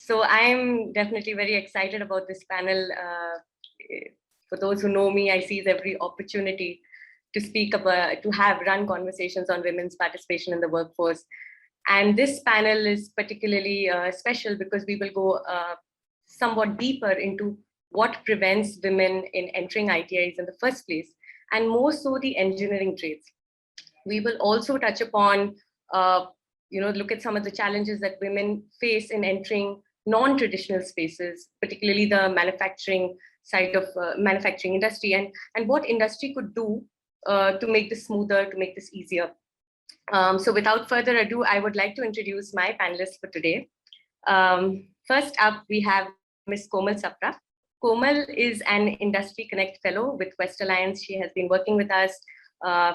So I'm definitely very excited about this panel. For those who know me, I seize every opportunity to speak about, to have run conversations on women's participation in the workforce. And this panel is particularly special because we will go somewhat deeper into what prevents women in entering ITIs in the first place, and more so the engineering trades. We will also touch upon, look at some of the challenges that women face in entering non-traditional spaces, particularly the manufacturing side of manufacturing industry, and what industry could do to make this smoother, to make this easier. So without further ado, I would like to introduce my panelists for today. First up, we have Ms. Komal Sapra. Komal is an Industry Connect Fellow with Quest Alliance. She has been working with us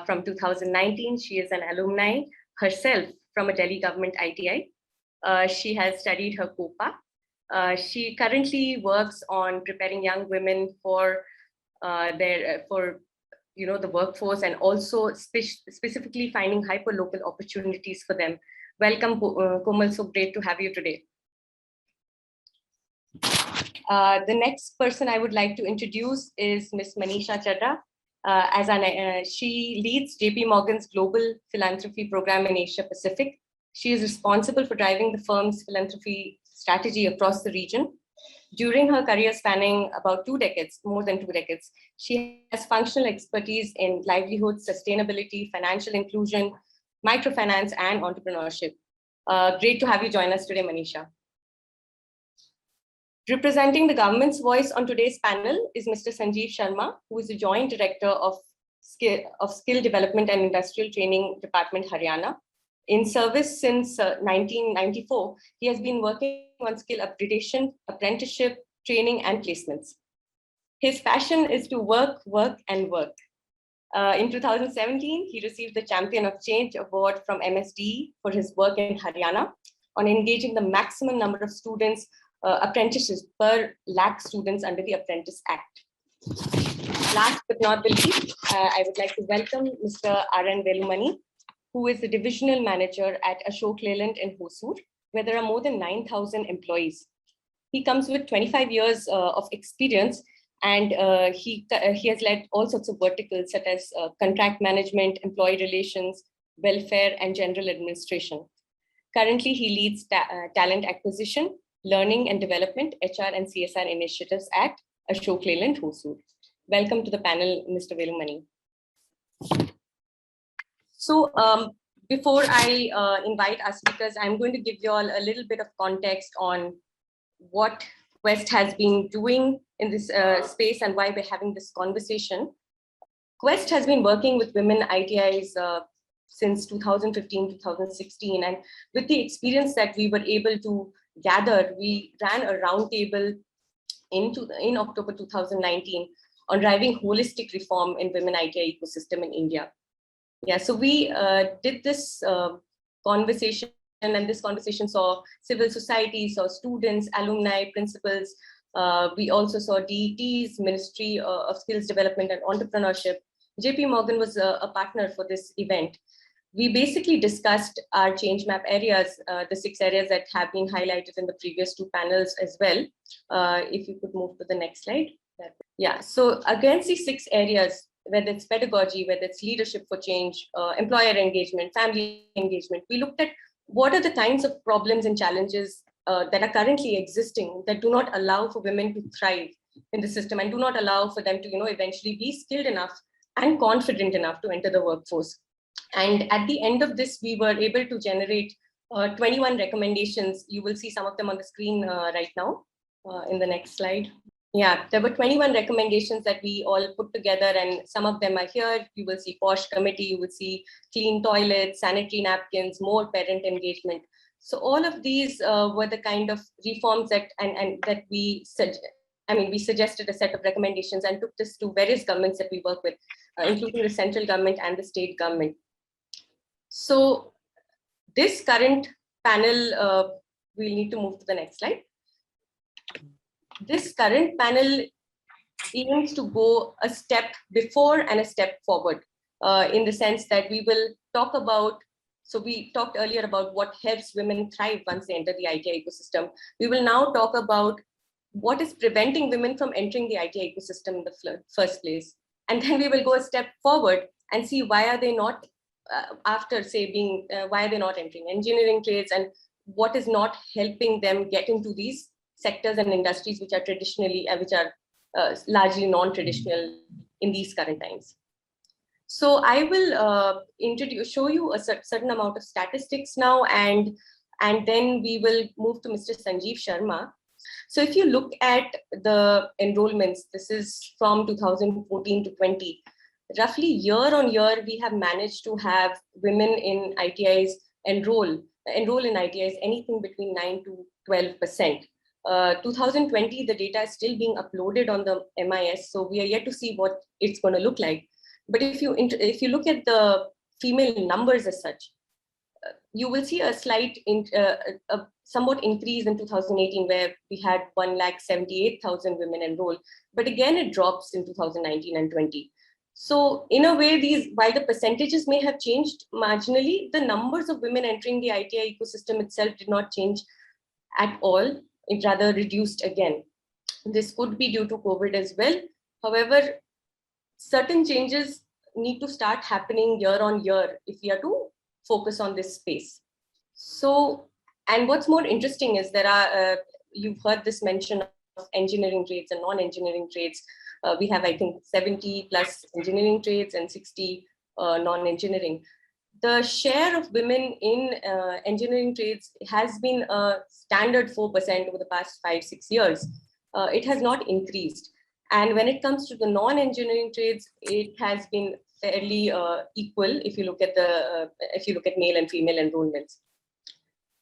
from 2019. She is an alumni herself from a Delhi government ITI. She has studied her COPA. She currently works on preparing young women for the workforce, and also specifically finding hyper-local opportunities for them. Welcome, Komal. So great to have you today. The next person I would like to introduce is Ms. Manisha Chadha. She leads JP Morgan's Global Philanthropy Program in Asia Pacific. She is responsible for driving the firm's philanthropy strategy across the region. During her career spanning about 2 decades, more than 2 decades, she has functional expertise in livelihood, sustainability, financial inclusion, microfinance, and entrepreneurship. Great to have you join us today, Manisha. Representing the government's voice on today's panel is Mr. Sanjeev Sharma, who is the Joint Director of Skill Development and Industrial Training Department, Haryana. In service since 1994, he has been working on skill upgradation, apprenticeship, training, and placements. His passion is to work, work, and work. In 2017, he received the Champion of Change Award from MSD for his work in Haryana on engaging the maximum number of students, apprentices per lakh students under the Apprentice Act. Last but not the least, I would like to welcome Mr. R.N. Velumani, who is the divisional manager at Ashok Leyland in Hosur, where there are more than 9,000 employees. He comes with 25 years of experience, and he has led all sorts of verticals such as contract management, employee relations, welfare, and general administration. Currently, he leads talent acquisition, learning and development, HR and CSR initiatives at Ashok Leyland, Hosur. Welcome to the panel, Mr. Velumani. So before I invite our speakers, I'm going to give you all a little bit of context on what Quest has been doing in this space and why we're having this conversation. Quest has been working with women ITIs since 2015, 2016. And with the experience that we were able to gather, we ran a roundtable in October 2019 on driving holistic reform in women ITI ecosystem in India. Yeah, so we did this conversation, and this conversation saw civil society, saw students, alumni, principals. We also saw DET's Ministry of Skills Development and Entrepreneurship. JP Morgan was a partner for this event. We basically discussed our change map areas, the 6 areas that have been highlighted in the previous 2 panels as well. If you could move to the next slide. Yeah, so against these 6 areas, whether it's pedagogy, whether it's leadership for change, employer engagement, family engagement, we looked at what are the kinds of problems and challenges that are currently existing that do not allow for women to thrive in the system and do not allow for them to, eventually be skilled enough and confident enough to enter the workforce. And at the end of this, we were able to generate 21 recommendations. You will see some of them on the screen right now in the next slide. Yeah, there were 21 recommendations that we all put together, and some of them are here. You will see POSH committee, you will see clean toilets, sanitary napkins, more parent engagement. So all of these were the kind of reforms that that we suggested a set of recommendations and took this to various governments that we work with, including the central government and the state government. So this current panel, we'll need to move to the next slide. This current panel aims to go a step before and a step forward, in the sense that we will talk about So we talked earlier about what helps women thrive once they enter the ITI ecosystem. We will now talk about what is preventing women from entering the ITI ecosystem in the first place. And then we will go a step forward and see why are they not, after say being, why are they not entering engineering trades, and what is not helping them get into these sectors and industries which are traditionally, which are largely non-traditional in these current times. So I will show you a certain amount of statistics now, and then we will move to Mr. Sanjeev Sharma. So if you look at the enrollments, this is from 2014 to 20, roughly year on year, we have managed to have women in ITIs enroll in ITIs anything between 9 to 12%. 2020, the data is still being uploaded on the MIS, so we are yet to see what it's going to look like. But if you look at the female numbers as such, you will see a slight, somewhat increase in 2018, where we had 178,000 women enroll. But again, it drops in 2019 and 20. So in a way, while the percentages may have changed marginally, the numbers of women entering the ITI ecosystem itself did not change at all. It rather reduced again. This could be due to COVID as well. However, certain changes need to start happening year on year if we are to focus on this space. So, and what's more interesting is there are, you've heard this mention of engineering trades and non-engineering trades. We have, I think, 70 plus engineering trades and 60 non-engineering. The share of women in engineering trades has been a standard 4% over the past 5-6 years. It has not increased. And when it comes to the non-engineering trades, it has been fairly equal if you look at male and female enrollments.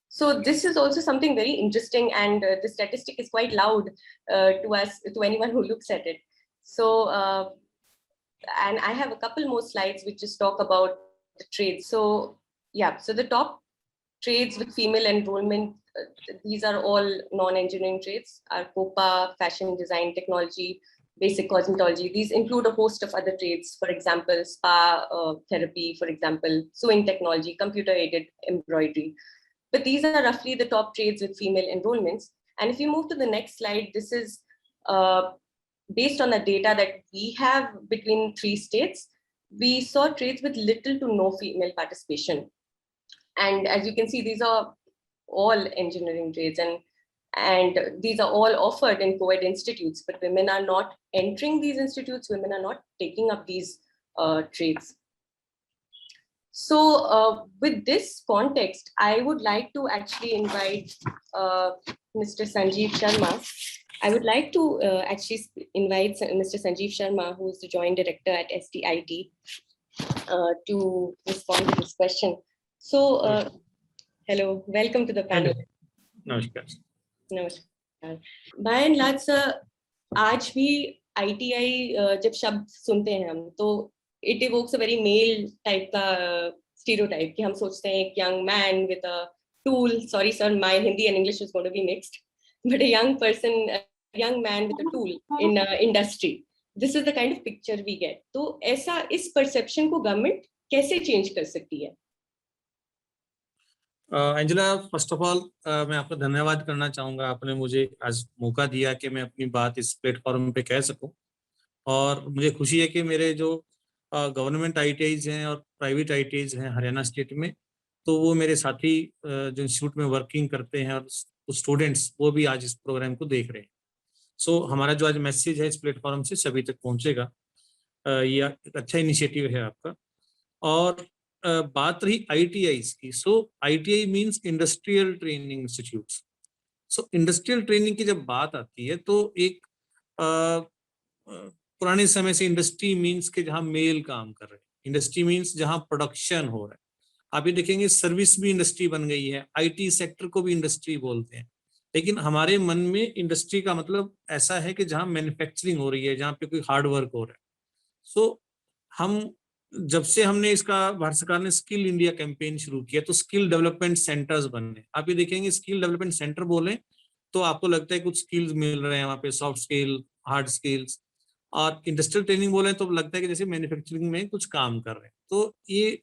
So this is also something very interesting, and the statistic is quite loud to anyone who looks at it. So, and I have a couple more slides which just talk about the trades. So yeah, so the top trades with female enrollment, these are all non-engineering trades, are COPA, fashion design, technology, basic cosmetology. These include a host of other trades, for example, spa therapy, for example, sewing technology, computer-aided embroidery. But these are roughly the top trades with female enrollments. And if you move to the next slide, this is based on the data that we have between 3 states. We saw trades with little to no female participation. And as you can see, these are all engineering trades, and these are all offered in co-ed institutes, but women are not entering these institutes, women are not taking up these trades. So with this context, I would like to actually invite Mr. Sanjeev Sharma. I would like to actually invite Mr. Sanjeev Sharma, who is the Joint Director at STIT, to respond to this question. So, hello, welcome to the panel. Namaskar. नमस्कार. By and large, आज भी ITI जब शब्द सुनते हैं हम, तो it evokes a very male type का stereotype कि हम सोचते हैं एक young man with a tool. Sorry sir, my Hindi and English is going to be mixed, but a young person, a young man with a tool in industry. This is the kind of picture we get. तो ऐसा इस perception को government कैसे change कर सकती है? Angela, first of all मैं आपका धन्यवाद करना चाहूँगा, आपने मुझे आज मौका दिया कि मैं अपनी बात इस प्लेटफॉर्म पे कह सकूं। और मुझे खुशी है कि मेरे जो गवर्नमेंट ITIs हैं और प्राइवेट ITIs हैं हरियाणा स्टेट में, तो वो मेरे साथी जो इंस्टीट्यूट में वर्किंग करते हैं और स्टूडेंट्स, वो भी आज इस प्रोग्राम को देख रहे हैं। सो हमारा जो आज मैसेज है इस प्लेटफॉर्म से सभी तक पहुँचेगा। ये एक अच्छा इनिशिएटिव है आपका। और बात रही ITIs की, सो ITI means industrial training institutes. सो इंडस्ट्रियल ट्रेनिंग की जब बात आती है तो एक पुराने समय से इंडस्ट्री मीन्स के जहां मेल काम कर रहे हैं, इंडस्ट्री मीन्स जहां प्रोडक्शन हो रहा है। आप ये देखेंगे सर्विस भी इंडस्ट्री बन गई है, IT सेक्टर को भी इंडस्ट्री बोलते हैं। लेकिन हमारे मन में इंडस्ट्री का मतलब ऐसा है कि जहां मैन्युफैक्चरिंग हो रही है, जहां पे कोई हार्ड वर्क हो रहा है। सो हम जब से हमने इसका भारत सरकार ने स्किल इंडिया कैंपेन शुरू किया तो स्किल डेवलपमेंट सेंटर्स बने। आप ये देखेंगे स्किल डेवलपमेंट सेंटर बोले तो आपको लगता है कुछ स्किल्स मिल रहे हैं वहाँ पे, सॉफ्ट स्किल, हार्ड स्किल्स। और इंडस्ट्रियल ट्रेनिंग बोले तो लगता है कि जैसे मैन्युफैक्चरिंग में कुछ काम कर रहे हैं। तो ये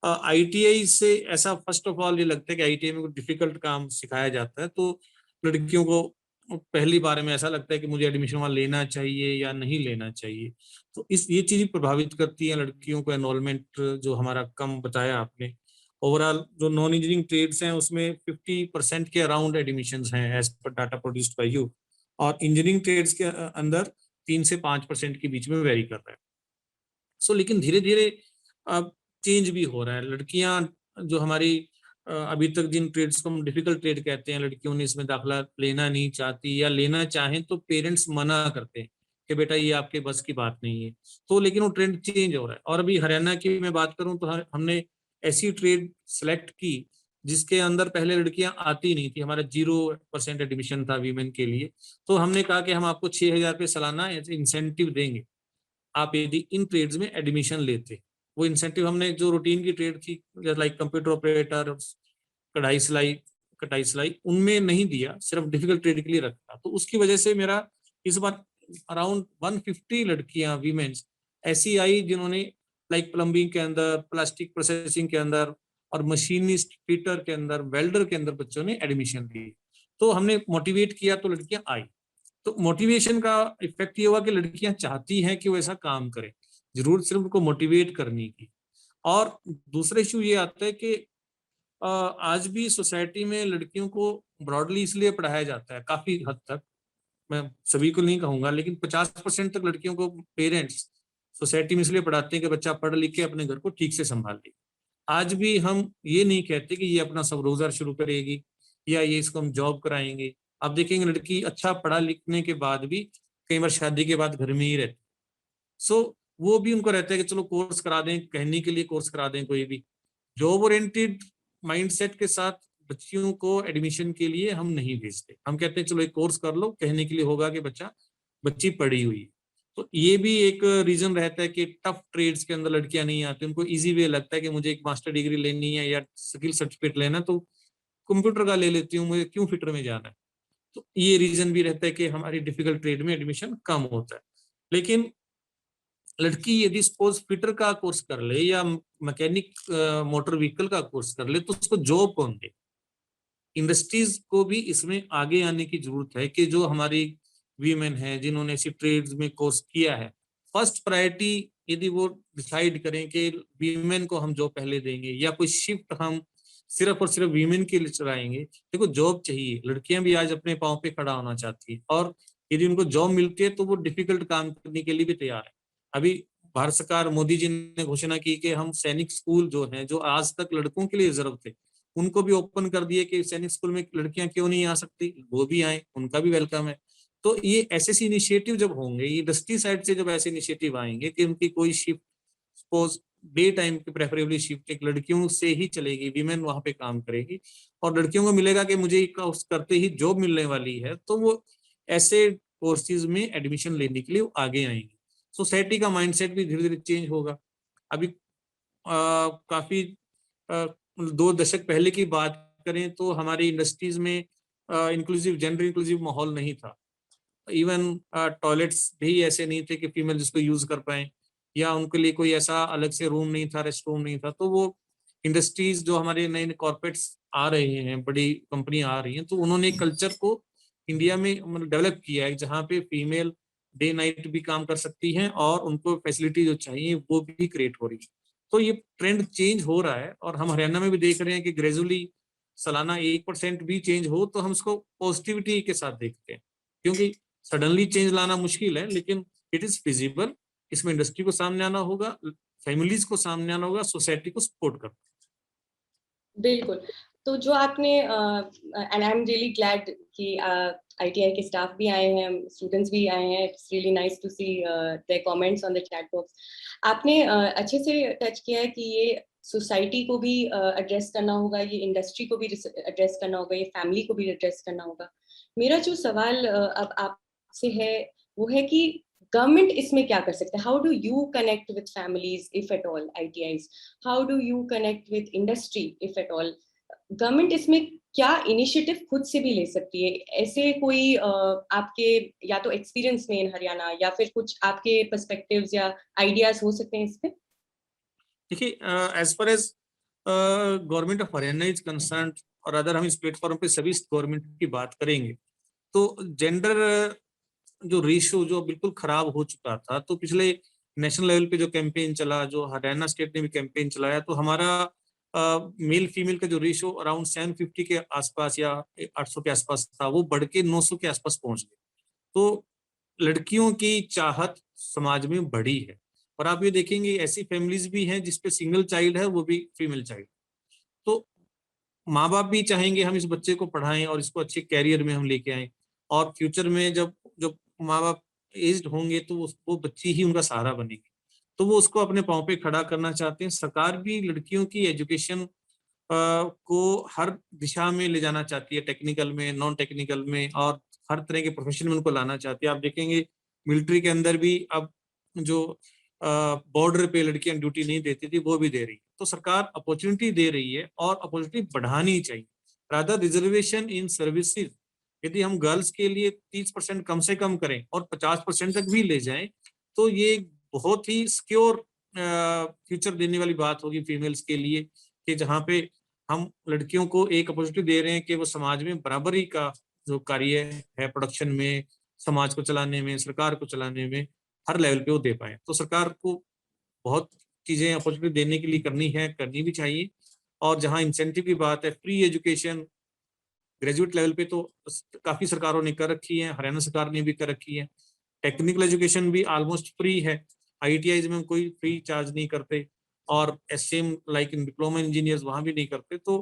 ITI से ऐसा फर्स्ट ऑफ ऑल ये लगता है कि ITI में कुछ डिफिकल्ट काम सिखाया जाता है, तो लड़कियों को पहली बार में ऐसा लगता है कि मुझे एडमिशन वहाँ लेना चाहिए या नहीं लेना चाहिए। तो ये चीज प्रभावित करती है लड़कियों को। एनरोलमेंट जो हमारा कम बताया आपने, ओवरऑल जो नॉन इंजीनियरिंग ट्रेड्स हैं उसमें 50% के अराउंड एडमिशन हैं as per data produced by you, और इंजीनियरिंग ट्रेड्स के अंदर 3 से 5% के बीच में वेरी कर रहा है। सो लेकिन धीरे धीरे अब चेंज भी हो रहा है। लड़कियां जो हमारी अभी तक जिन ट्रेड्स को हम डिफिकल्ट ट्रेड कहते हैं, लड़कियों ने इसमें दाखला लेना नहीं चाहती, या लेना चाहें तो पेरेंट्स मना करते हैं कि बेटा ये आपके बस की बात नहीं है। तो लेकिन वो ट्रेंड चेंज हो रहा है। और अभी हरियाणा की मैं बात करूं तो हमने ऐसी ट्रेड सेलेक्ट की जिसके अंदर पहले लड़कियां आती नहीं थी। हमारा 0% एडमिशन था वीमेन के लिए। तो हमने कहा कि हम आपको 6,000 रुपये सालाना इंसेंटिव देंगे आप यदि इन ट्रेड्स में एडमिशन लेते। वो इंसेंटिव हमने जो रूटीन की ट्रेड थी लाइक कंप्यूटर ऑपरेटर, कढ़ाई सिलाई, कटाई सिलाई, उनमें नहीं दिया, सिर्फ डिफिकल्ट ट्रेड के लिए रखा। तो उसकी वजह से मेरा इस बार अराउंड 150 लड़कियां वीमेन्स ऐसी आई जिन्होंने लाइक प्लम्बिंग के अंदर, प्लास्टिक प्रोसेसिंग के अंदर और मशीनिस्ट फिटर के अंदर, वेल्डर के अंदर बच्चों ने एडमिशन ली। तो हमने मोटिवेट किया तो लड़कियां आई। तो मोटिवेशन का इफेक्ट ये हुआ कि लड़कियां चाहती हैं कि वो ऐसा काम करें, जरूरत सिर्फ उनको मोटिवेट करने की। और दूसरा इशू ये आता है कि आज भी सोसाइटी में लड़कियों को ब्रॉडली इसलिए पढ़ाया जाता है काफी हद तक, मैं सभी को नहीं कहूंगा लेकिन 50% तक लड़कियों को पेरेंट्स सोसाइटी में इसलिए पढ़ाते हैं कि बच्चा पढ़ लिख के अपने घर को ठीक से संभाल ले। आज भी हम ये नहीं कहते कि ये अपना सब रोजगार शुरू करेगी या ये इसको हम जॉब कराएंगे। आप देखेंगे लड़की अच्छा पढ़ा लिखने के बाद भी कई बार शादी के बाद घर में ही रहती। सो वो भी उनको रहता है कि चलो कोर्स करा दें, कहने के लिए कोर्स करा दें। कोई भी जॉब ओरिएंटेड माइंडसेट के साथ बच्चियों को एडमिशन के लिए हम नहीं भेजते। हम कहते हैं चलो एक कोर्स कर लो, कहने के लिए होगा कि बच्ची पढ़ी हुई है। तो ये भी एक रीजन रहता है कि टफ ट्रेड्स के अंदर लड़कियां नहीं आती। उनको इजी वे लगता है कि मुझे एक मास्टर डिग्री लेनी है या स्किल सर्टिफिकेट लेना है तो कंप्यूटर का ले लेती हूँ, मुझे क्यों फिटर में जाना है। तो ये रीजन भी रहता है कि हमारी डिफिकल्ट ट्रेड में एडमिशन कम होता है। लेकिन लड़की यदि सपोज फिटर का कोर्स कर ले या मैकेनिक मोटर व्हीकल का कोर्स कर ले तो उसको जॉब कौन दे। इंडस्ट्रीज को भी इसमें आगे आने की जरूरत है कि जो हमारी वीमेन है जिन्होंने ऐसी ट्रेड्स में कोर्स किया है, फर्स्ट प्रायोरिटी यदि वो डिसाइड करें कि वीमेन को हम जॉब पहले देंगे या कोई शिफ्ट हम सिर्फ और सिर्फ वीमेन के लिए चलाएंगे। देखो जॉब चाहिए, लड़कियां भी आज अपने पांव पे खड़ा होना चाहती है और यदि उनको जॉब मिलती है तो वो डिफिकल्ट काम करने के लिए भी तैयार है। अभी भारत सरकार मोदी जी ने घोषणा की कि हम सैनिक स्कूल जो हैं जो आज तक लड़कों के लिए रिजर्व थे उनको भी ओपन कर दिए कि सैनिक स्कूल में लड़कियां क्यों नहीं आ सकती, वो भी आए, उनका भी वेलकम है। तो ये ऐसे इनिशिएटिव जब होंगे, ये इंडस्ट्री साइड से जब ऐसे इनिशिएटिव आएंगे कि उनकी कोई शिफ्ट सपोज डे टाइम की प्रेफरेबली शिफ्ट एक लड़कियों से ही चलेगी, वीमेन वहां पे काम करेगी और लड़कियों को मिलेगा कि मुझे कोर्स करते ही जॉब मिलने वाली है, तो वो ऐसे कोर्सेज में एडमिशन लेने के लिए आगे आएंगे। सोसाइटी का माइंडसेट भी धीरे धीरे चेंज होगा। अभी काफी 2 दशक पहले की बात करें तो हमारी इंडस्ट्रीज में इंक्लूसिव, जेंडर इंक्लूसिव माहौल नहीं था। इवन टॉयलेट्स भी ऐसे नहीं थे कि फीमेल जिसको यूज कर पाए, या उनके लिए कोई ऐसा अलग से रूम नहीं था, रेस्ट रूम नहीं था। तो वो इंडस्ट्रीज जो हमारे नए नए कॉर्पोरेट्स आ रहे हैं, बड़ी कंपनी आ रही हैं, तो उन्होंने कल्चर को इंडिया में मतलब डेवलप किया है जहाँ पे फीमेल डे नाइट भी काम कर सकती हैं और उनको फैसिलिटी जो चाहिए वो भी क्रिएट हो रही है। तो ये ट्रेंड चेंज हो रहा है और हम हरियाणा में भी देख रहे हैं कि ग्रेजुअली सालाना 1% भी चेंज हो तो हम उसको पॉजिटिविटी के साथ देखते हैं, क्योंकि सडनली चेंज लाना मुश्किल है लेकिन इट इज फिजिबल। इसमें इंडस्ट्री को सामने आना होगा, फैमिलीज को सामने आना होगा, सोसाइटी को सपोर्ट करना। बिल्कुल। तो जो आपने and I am really glad कि ITI के स्टाफ भी आए हैं, स्टूडेंट्स भी आए हैं, it's really nice to see their comments on the chat box. आपने अच्छे से टच किया है कि ये सोसाइटी को भी एड्रेस करना होगा, ये इंडस्ट्री को भी एड्रेस करना होगा, ये फैमिली को भी एड्रेस करना होगा। मेरा जो सवाल अब आपसे है वो है कि गवर्नमेंट इसमें क्या कर सकते हैं? How do you connect with families if at all ITIs? How do you connect with industry if at all? Government इसमें क्या इनिशिएटिव खुद से भी ले सकती है? ऐसे कोई आपके या तो एक्सपीरियंस में इन हरियाणा या फिर कुछ आपके पर्सपेक्टिव्स या आइडियाज हो सकते हैं इस पे? देखिए as far as government of Haryana is concern, और अगर हम इस प्लेटफॉर्म पे सभी गवर्नमेंट की बात करेंगे तो जेंडर जो रेशियो जो बिल्कुल खराब हो चुका था, तो पिछले नेशनल लेवल पे जो कैंपेन चला, जो हरियाणा स्टेट ने भी कैंपेन चलाया, तो हमारा मेल फीमेल का जो रेशियो अराउंड 750 के आसपास या 800 के आसपास था, वो बढ़ के 900 के आसपास पहुंच गए। तो लड़कियों की चाहत समाज में बढ़ी है। और आप ये देखेंगे ऐसी फैमिलीज भी हैं जिसपे सिंगल चाइल्ड है, वो भी फीमेल चाइल्ड। तो माँ बाप भी चाहेंगे हम इस बच्चे को पढ़ाएं और इसको अच्छे कैरियर में हम लेके आए, और फ्यूचर में जब जब माँ बाप एज्ड होंगे तो वो बच्ची ही उनका सहारा बनेगी। तो वो उसको अपने पाँव पे खड़ा करना चाहते हैं। सरकार भी लड़कियों की एजुकेशन को हर दिशा में ले जाना चाहती है, टेक्निकल में, नॉन टेक्निकल में, और हर तरह के प्रोफेशन में उनको लाना चाहती है। आप देखेंगे मिलिट्री के अंदर भी अब जो बॉर्डर पे लड़कियां ड्यूटी नहीं देती थी, वो भी दे रही है। तो सरकार अपॉर्चुनिटी दे रही है और अपॉर्चुनिटी बढ़ानी चाहिए। रादर रिजर्वेशन इन सर्विसेज, यदि हम गर्ल्स के लिए 30% कम से कम करें और 50% तक भी ले जाएं, तो ये बहुत ही सिक्योर फ्यूचर देने वाली बात होगी फीमेल्स के लिए, कि जहाँ पे हम लड़कियों को एक अपॉर्चुनिटी दे रहे हैं कि वो समाज में बराबरी का जो कार्य है, प्रोडक्शन में, समाज को चलाने में, सरकार को चलाने में, हर लेवल पे वो दे पाए। तो सरकार को बहुत चीजें अपॉर्चुनिटी देने के लिए करनी है, करनी भी चाहिए। और जहाँ इंसेंटिव की बात है, फ्री एजुकेशन ग्रेजुएट लेवल पे तो काफी सरकारों ने कर रखी है, हरियाणा सरकार ने भी कर रखी है। टेक्निकल एजुकेशन भी ऑलमोस्ट फ्री है, आईटीआईज में कोई फ्री चार्ज नहीं करते, और SM like in diploma engineers वहां भी नहीं करते। तो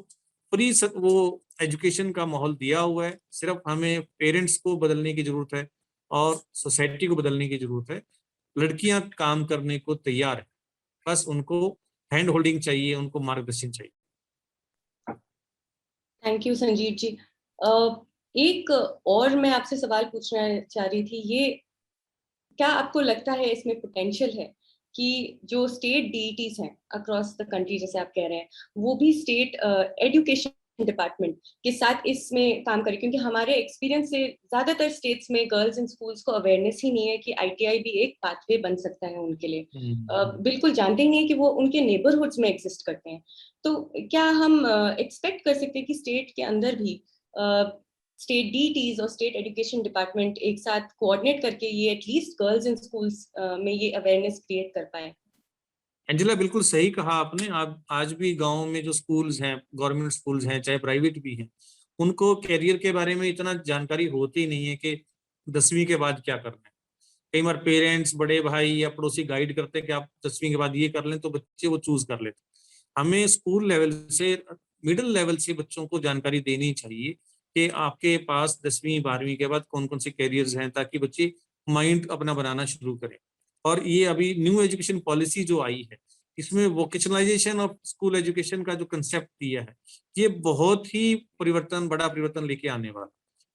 फ्री वो एजुकेशन का माहौल दिया हुआ है, सिर्फ हमें पेरेंट्स को बदलने की जरूरत है और सोसाइटी को बदलने की जरूरत है। लड़कियां काम करने को तैयार है, बस उनको हैंड होल्डिंग चाहिए, उनको मार्गदर्शन चाहिए। थैंक यू संजीव जी। एक और मैं आपसे सवाल पूछना चाह रही थी, ये क्या आपको लगता है इसमें पोटेंशियल है कि जो स्टेट डीईटीज हैं अक्रॉस द कंट्री, जैसे आप कह रहे हैं, वो भी स्टेट एजुकेशन डिपार्टमेंट के साथ इसमें काम करें? क्योंकि हमारे एक्सपीरियंस से ज्यादातर स्टेट्स में गर्ल्स इन स्कूल्स को अवेयरनेस ही नहीं है कि आईटीआई भी एक पाथवे बन सकता है उनके लिए। बिल्कुल जानते ही नहीं है कि वो उनके नेबरहुड्स में एग्जिस्ट करते हैं। तो क्या हम एक्सपेक्ट कर सकते हैं कि स्टेट के अंदर भी स्टेट डीटीज और स्टेट एजुकेशन डिपार्टमेंट एक साथ कोऑर्डिनेट करके ये एटलीस्ट गर्ल्स इन स्कूल्स में ये अवेयरनेस क्रिएट कर पाए? एंजेला, बिल्कुल सही कहा आपने। आज भी गांव में जो स्कूल्स हैं, गवर्नमेंट स्कूल्स हैं चाहे प्राइवेट भी हैं, उनको कैरियर के बारे में इतना जानकारी होती नहीं है कि 10वीं के बाद क्या करना है। कई बार पेरेंट्स, बड़े भाई या पड़ोसी गाइड करते हैं कि आप 10वीं के बाद ये कर लें, तो बच्चे वो चूज कर लेते हैं। हमें स्कूल लेवल से, मिडिल लेवल से बच्चों को जानकारी देनी चाहिए कि आपके पास 10वीं 12वीं के बाद कौन कौन से कैरियर्स हैं, ताकि बच्चे माइंड अपना बनाना शुरू करें। और ये अभी न्यू एजुकेशन पॉलिसी जो आई है, इसमें वोकेशनलाइजेशन ऑफ स्कूल एजुकेशन का जो कंसेप्ट दिया है, ये बहुत ही बड़ा परिवर्तन लेके आने वाला।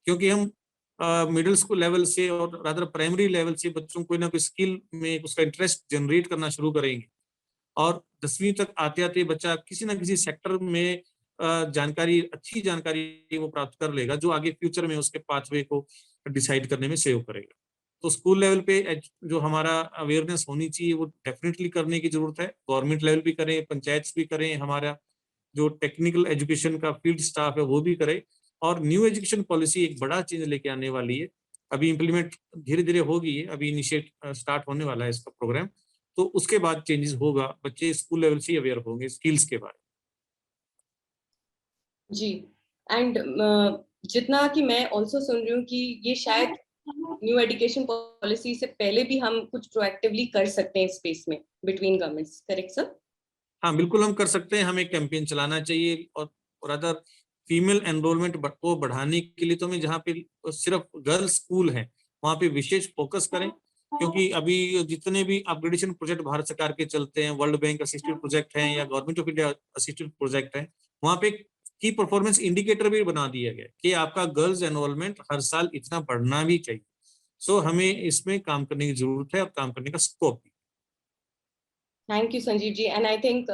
क्योंकि हम मिडिल स्कूल लेवल से और रादर प्राइमरी लेवल से बच्चों को ना कोई स्किल में उसका इंटरेस्ट जनरेट करना शुरू करेंगे, और 10वीं तक आते आते बच्चा किसी ना किसी सेक्टर में अच्छी जानकारी वो प्राप्त कर लेगा, जो आगे फ्यूचर में उसके पाथवे को डिसाइड करने में सहयोग करेगा। तो स्कूल लेवल पे जो हमारा अवेयरनेस होनी चाहिए, वो डेफिनेटली करने की जरूरत है। गवर्नमेंट लेवल भी करें, पंचायत भी करें, हमारा जो टेक्निकल एजुकेशन का फील्ड स्टाफ है वो भी करे। और न्यू एजुकेशन पॉलिसी एक बड़ा चेंज लेके आने वाली है, अभी इम्प्लीमेंट धीरे धीरे होगी, है अभी इनिशिएट स्टार्ट होने वाला है इसका प्रोग्राम। तो उसके बाद चेंजेस होगा, बच्चे स्कूल लेवल से अवेयर होंगे स्किल्स के बारे जी। एंड जितना कि मैं ऑल्सो सुन रही हूँ कि ये शायद न्यू एजुकेशन पॉलिसी से पहले भी हम कुछ प्रोएक्टिवली कर सकते हैं स्पेस में बिटवीन गवर्नमेंट्स, करेक्ट सर? हाँ, बिल्कुल हम कर सकते हैं। हमें कैंपेन चलाना चाहिए, और अदर फीमेल एनरोलमेंट को बढ़ाने के लिए तो हमें जहाँ पे सिर्फ गर्ल्स स्कूल है वहाँ पे विशेष फोकस करें। क्योंकि अभी जितने भी अपग्रेडेशन प्रोजेक्ट भारत सरकार के चलते हैं, वर्ल्ड बैंक असिस्टेड प्रोजेक्ट हैं या government of India assisted project है, वहाँ पे की परफॉर्मेंस इंडिकेटर भी बना दिया गया कि आपका गर्ल्स एनरोलमेंट हर साल इतना बढ़ना भी चाहिए। सो हमें इसमें काम करने की जरूरत है और काम करने का स्कोप भी। Thank you, Sanjeev ji. And I think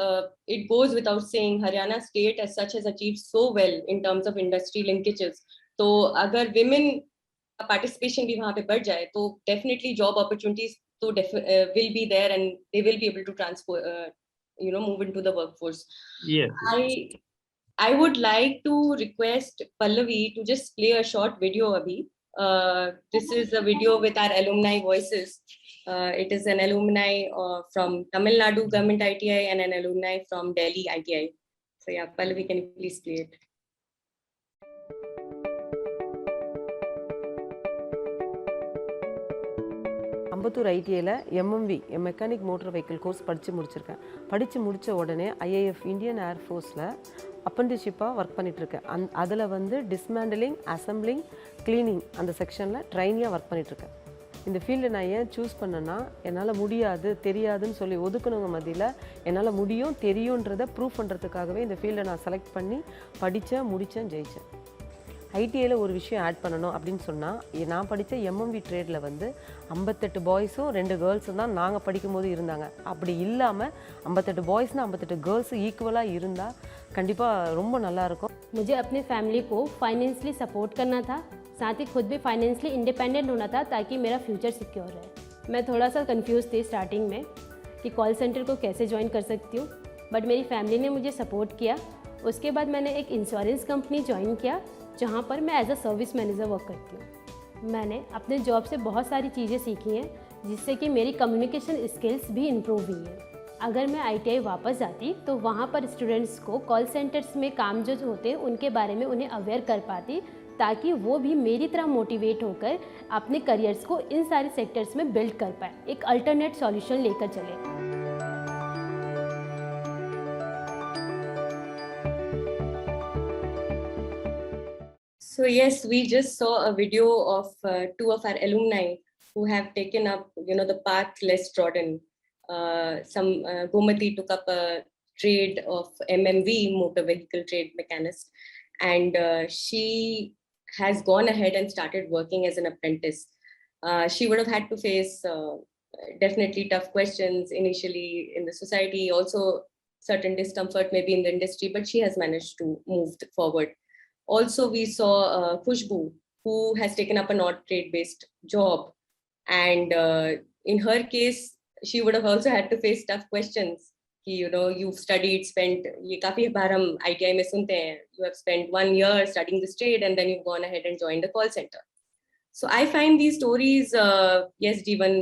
it goes without saying, Haryana state as such has achieved so well in terms of industry linkages. तो अगर women का participation भी वहाँ पे बढ़ जाए, तो definitely job opportunities तो will be there and they will be able to move into the workforce. Yes. I would like to request Pallavi to just play a short video, Abhi. This is a video with our alumni voices. It is an alumni from Tamil Nadu Government ITI and an alumni from Delhi ITI. So yeah, Pallavi, can you please play it? Ambattur ஐடிஐயில் MMV mechanic motor vehicle course முடிச்சிருக்கேன். முடித்த உடனே IAF Indian ஏர்ஃபோர்ஸில் அப்ரெண்டிஸ்ஷிப்பாக work பண்ணிகிட்ருக்கேன். அதில் டிஸ்மேண்டலிங், assembling, cleaning அந்த செக்ஷனில் ட்ரைனியாக ஒர்க் பண்ணிகிட்ருக்கேன். இந்த ஃபீல்டு நான் ஏன் சூஸ் பண்ணேன்னா, என்னால் முடியாது தெரியாதுன்னு சொல்லி ஒதுக்குனவங்க மத்தியில் என்னால் முடியும் தெரியுன்றதை ப்ரூவ் பண்ணுறதுக்காகவே இந்த ஃபீல்டை நான் செலக்ட் பண்ணி படித்தேன், முடித்தேன், ஜெயித்தேன். ஐடிஐயில் ஒரு விஷயம் ஆட் பண்ணணும் அப்படின்னு சொன்னால், நான் படித்த எம்எம்வி ட்ரேடில் 58 பாய்ஸும் 2 கேர்ள்ஸும் தான் நாங்கள் படிக்கும்போது இருந்தாங்க. அப்படி இல்லாமல் 58 பாய்ஸ்னால் 58 கேர்ள்ஸு ஈக்குவலாக இருந்தால் கண்டிப்பாக ரொம்ப நல்லாயிருக்கும். मुझे अपने फैमिली को फाइनेंशियली सपोर्ट करना था, साथ ही खुद भी फाइनेंशियली इंडिपेंडेंट होना था ताकि मेरा फ्यूचर सिक्योर रहे. मैं थोड़ा सा कंफ्यूज थी स्टार्टिंग में कि कॉल सेंटर को कैसे ज्वाइन कर सकती हूँ, बट मेरी फैमिली ने मुझे सपोर्ट किया. उसके बाद मैंने एक इंश्योरेंस कंपनी ज्वाइन किया जहाँ पर मैं as a service manager work करती हूँ. मैंने अपने जॉब से बहुत सारी चीज़ें सीखी हैं जिससे कि मेरी कम्युनिकेशन स्किल्स भी इम्प्रूव हुई हैं. अगर मैं ITI वापस जाती तो वहाँ पर स्टूडेंट्स को कॉल सेंटर्स में काम जो होते हैं उनके बारे में उन्हें अवेयर कर पाती, ताकि वो भी मेरी तरह मोटिवेट होकर अपने करियर्स को इन सारे सेक्टर्स में बिल्ड कर पाए, एक अल्टरनेट सॉल्यूशन लेकर चले. So yes, we just saw a video of 2 of our alumni who have taken up, the path less trodden. Gomati took up a trade of MMV, motor vehicle trade mechanist, and she has gone ahead and started working as an apprentice. She would have had to face definitely tough questions initially in the society, also certain discomfort maybe in the industry, but she has managed to move forward. Also, we saw Khushbu, who has taken up a not trade-based job. And in her case, she would have also had to face tough questions. You've studied, spent, ye kafi baar hum ITI mein sunte hain, you have spent 1 year studying this trade and then you've gone ahead and joined the call center. So I find these stories, yes, Jeevan,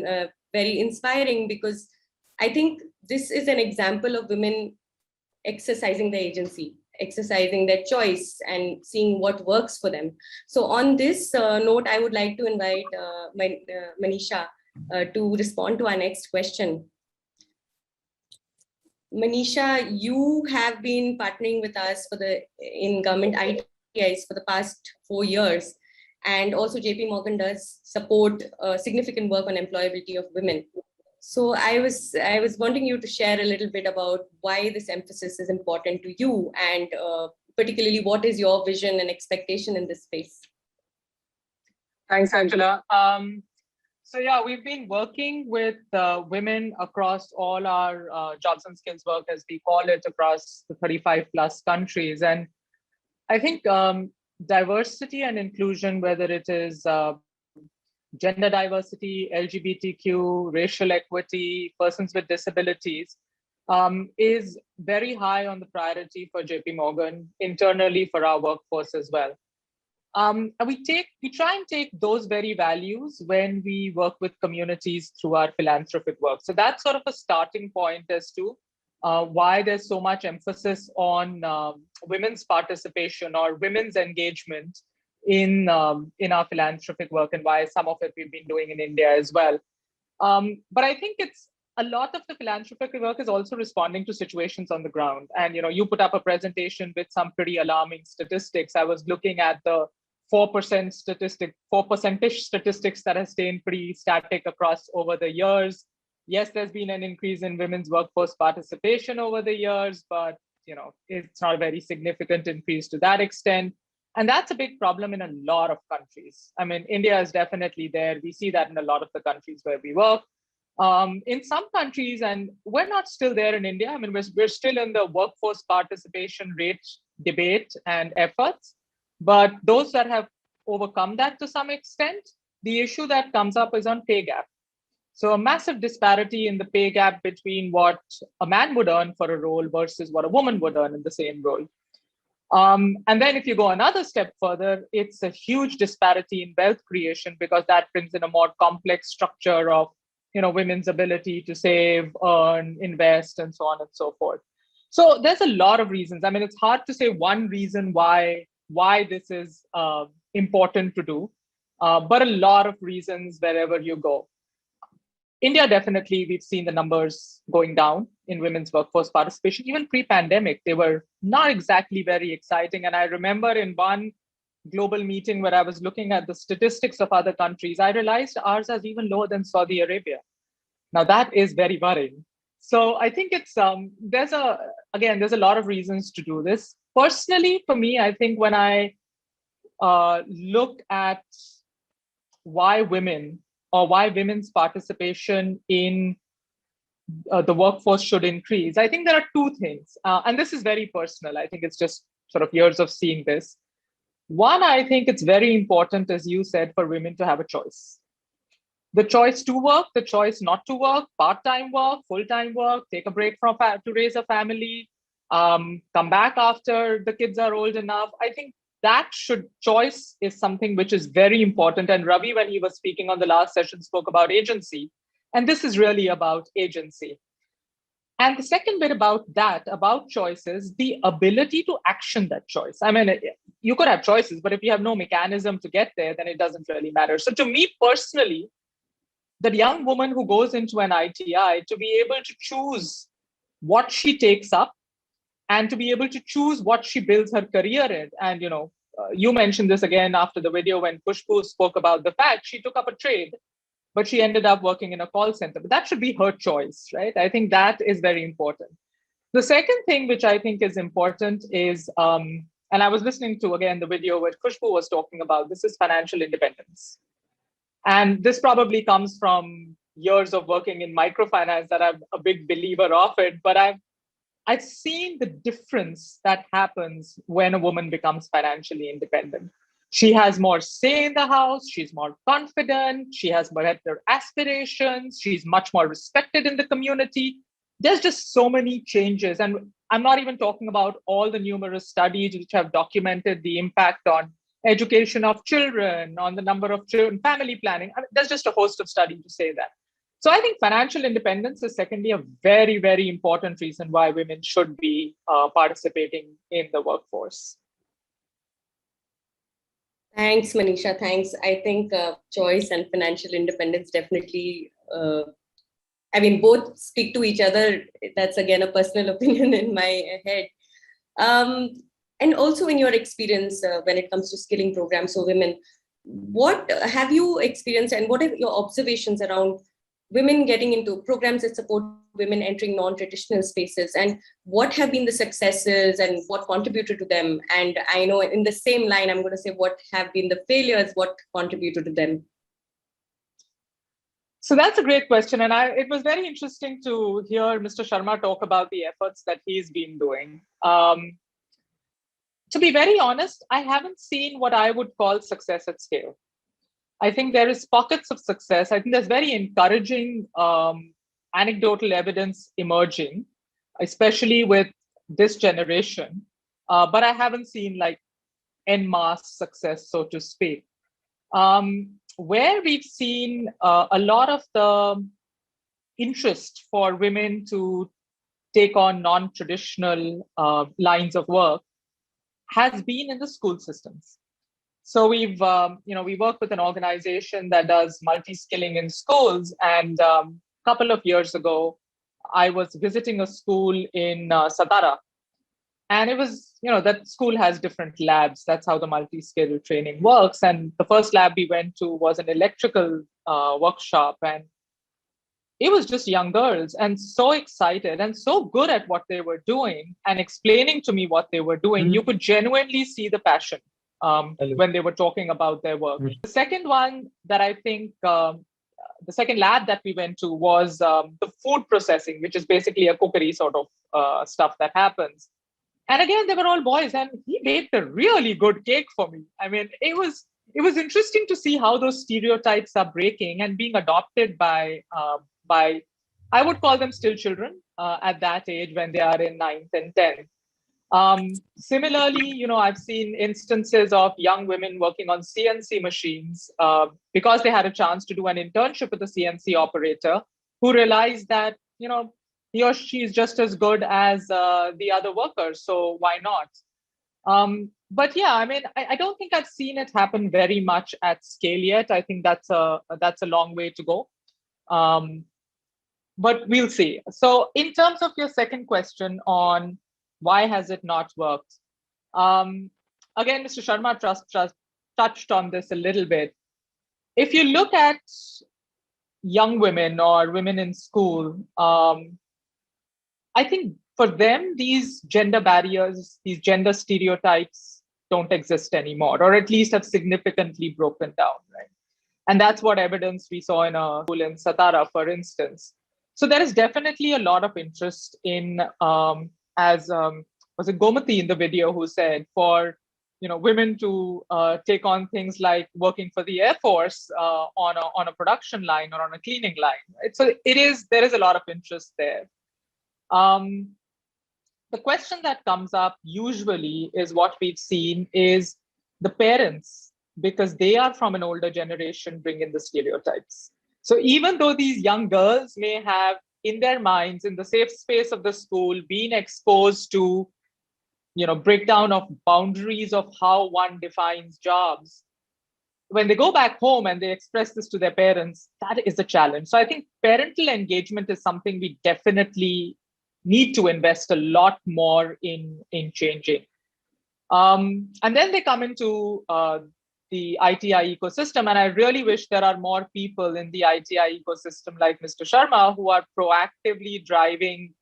very inspiring, because I think this is an example of women exercising their agency, exercising their choice and seeing what works for them. So on this note, I would like to invite Manisha to respond to our next question. Manisha, you have been partnering with us in government ITIs for the past 4 years, and also JP Morgan does support significant work on employability of women. So I was wanting you to share a little bit about why this emphasis is important to you, and particularly what is your vision and expectation in this space? Thanks, Angela. So yeah, we've been working with women across all our jobs and skills work, as we call it, across the 35 plus countries. And I think diversity and inclusion, whether it is gender diversity, LGBTQ, racial equity, persons with disabilities, is very high on the priority for JP Morgan, internally for our workforce as well. We try and take those very values when we work with communities through our philanthropic work. So that's sort of a starting point as to why there's so much emphasis on women's participation or women's engagement in our philanthropic work, and why some of it we've been doing in India as well. But I think a lot of the philanthropic work is also responding to situations on the ground. And you put up a presentation with some pretty alarming statistics. I was looking at the 4% statistics that has stayed pretty static across over the years. Yes, there's been an increase in women's workforce participation over the years, but it's not a very significant increase to that extent. And that's a big problem in a lot of countries. I mean, India is definitely there. We see that in a lot of the countries where we work. In some countries, and we're not still there in India. I mean, we're still in the workforce participation rate debate and efforts. But those that have overcome that to some extent, the issue that comes up is on pay gap. So a massive disparity in the pay gap between what a man would earn for a role versus what a woman would earn in the same role. And then if you go another step further, it's a huge disparity in wealth creation, because that brings in a more complex structure of, women's ability to save, earn, invest, and so on and so forth. So there's a lot of reasons. I mean, it's hard to say one reason why this is important to do, but a lot of reasons wherever you go. India, definitely, we've seen the numbers going down in women's workforce participation. Even pre-pandemic, they were not exactly very exciting. And I remember in one global meeting where I was looking at the statistics of other countries, I realized ours is even lower than Saudi Arabia. Now that is very worrying. So I think it's there's a lot of reasons to do this. Personally, for me, I think when I look at why women's participation in the workforce should increase, I think there are two things. And this is very personal. I think it's just sort of years of seeing this. One, I think it's very important, as you said, for women to have a choice. The choice to work, the choice not to work, part-time work, full-time work, take a break to raise a family, come back after the kids are old enough. I think choice is something which is very important. And Ravi, when he was speaking on the last session, spoke about agency. And this is really about agency. And the second bit about choices, the ability to action that choice. I mean, you could have choices, but if you have no mechanism to get there, then it doesn't really matter. So to me personally, the young woman who goes into an ITI, to be able to choose what she takes up and to be able to choose what she builds her career in. And, you mentioned this again after the video when Khushbu spoke about the fact she took up a trade, but she ended up working in a call center. But that should be her choice, right? I think that is very important. The second thing which I think is important is, and I was listening to, again, the video where Khushbu was talking about, this is financial independence. And this probably comes from years of working in microfinance that I'm a big believer of it, but I've seen the difference that happens when a woman becomes financially independent. She has more say in the house, she's more confident, she has better aspirations, she's much more respected in the community. There's just so many changes. And I'm not even talking about all the numerous studies which have documented the impact on education of children, on the number of children, family planning. I mean, there's just a host of studies to say that. So I think financial independence is secondly a very, very important reason why women should be participating in the workforce. Thanks, Manisha. Thanks. I think choice and financial independence definitely, both speak to each other. That's again a personal opinion in my head. And also in your experience when it comes to skilling programs for women, what have you experienced and what are your observations around women getting into programs that support women entering non-traditional spaces, and what have been the successes and what contributed to them? And I know in the same line, I'm going to say what have been the failures, what contributed to them? So that's a great question. And it was very interesting to hear Mr. Sharma talk about the efforts that he's been doing. To be very honest, I haven't seen what I would call success at scale. I think there is pockets of success. I think there's very encouraging anecdotal evidence emerging, especially with this generation. But I haven't seen like en masse success, so to speak. Where we've seen a lot of the interest for women to take on non-traditional lines of work has been in the school systems. So we work with an organization that does multi-skilling in schools. And a couple of years ago, I was visiting a school in Satara. And it was, that school has different labs. That's how the multi-skill training works. And the first lab we went to was an electrical workshop. And it was just young girls and so excited and so good at what they were doing and explaining to me what they were doing. Mm-hmm. You could genuinely see the passion when they were talking about their work. Mm-hmm. The second one that I think, the second lab that we went to was the food processing, which is basically a cookery sort of stuff that happens. And again, they were all boys and he baked a really good cake for me. I mean, it was it was interesting to see how those stereotypes are breaking and being adopted by I would call them still children at that age when they are in 9th and 10th. Similarly, I've seen instances of young women working on CNC machines because they had a chance to do an internship with a CNC operator who realized that, he or she is just as good as the other workers. So why not? But yeah, I mean, I don't think I've seen it happen very much at scale yet. I think that's a long way to go. But we'll see. So in terms of your second question on why has it not worked? Again, Mr. Sharma touched on this a little bit. If you look at young women or women in school, I think for them, these gender barriers, these gender stereotypes don't exist anymore, or at least have significantly broken down, right? And that's what evidence we saw in a school in Satara, for instance. So there is definitely a lot of interest in, was it Gomati in the video who said, for women to take on things like working for the Air Force on a production line or on a cleaning line. Right? So there is a lot of interest there. The question that comes up usually is what we've seen is the parents, because they are from an older generation, bring in the stereotypes. So even though these young girls may have in their minds, in the safe space of the school, been exposed to, breakdown of boundaries of how one defines jobs, when they go back home and they express this to their parents, that is a challenge. So I think parental engagement is something we definitely need to invest a lot more in changing. And then they come into the ITI ecosystem. And I really wish there are more people in the ITI ecosystem like Mr. Sharma who are proactively driving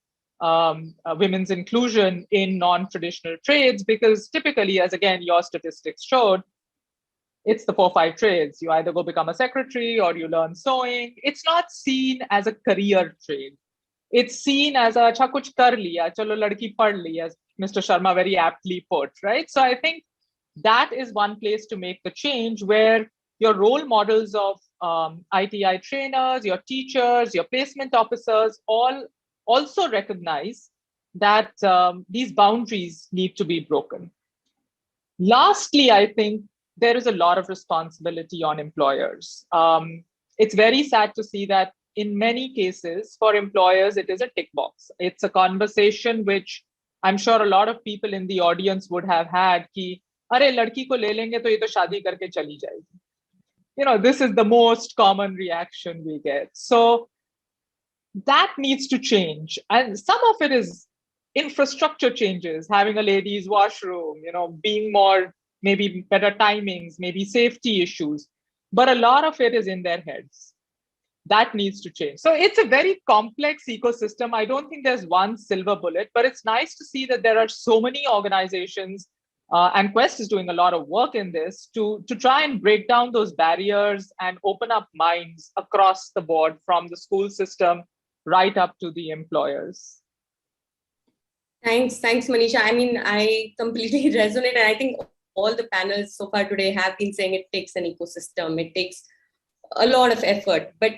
women's inclusion in non-traditional trades, because typically, as again, your statistics showed, it's the 4-5 trades. You either go become a secretary or you learn sewing. It's not seen as a career trade. It's seen as a "acha kuch kar liya, chalo ladki pad li," as Mr. Sharma very aptly put, right? So I think that is one place to make the change, where your role models of ITI trainers, your teachers, your placement officers, all also recognize that these boundaries need to be broken. Lastly, I think there is a lot of responsibility on employers. It's very sad to see that in many cases, for employers, it is a tick box. It's a conversation which I'm sure a lot of people in the audience would have had, ki, "Arey, ladki ko le lenge to ye to shaadi karke chali jayegi." This is the most common reaction we get. So that needs to change. And some of it is infrastructure changes, having a ladies' washroom, being more, maybe better timings, maybe safety issues. But a lot of it is in their heads. That needs to change. So it's a very complex ecosystem. I don't think there's one silver bullet, but it's nice to see that there are so many organizations, and Quest is doing a lot of work in this to try and break down those barriers and open up minds across the board, from the school system right up to the employers. Thanks, Manisha. I mean, I completely resonate, and I think all the panels so far today have been saying it takes an ecosystem. It takes a lot of effort, but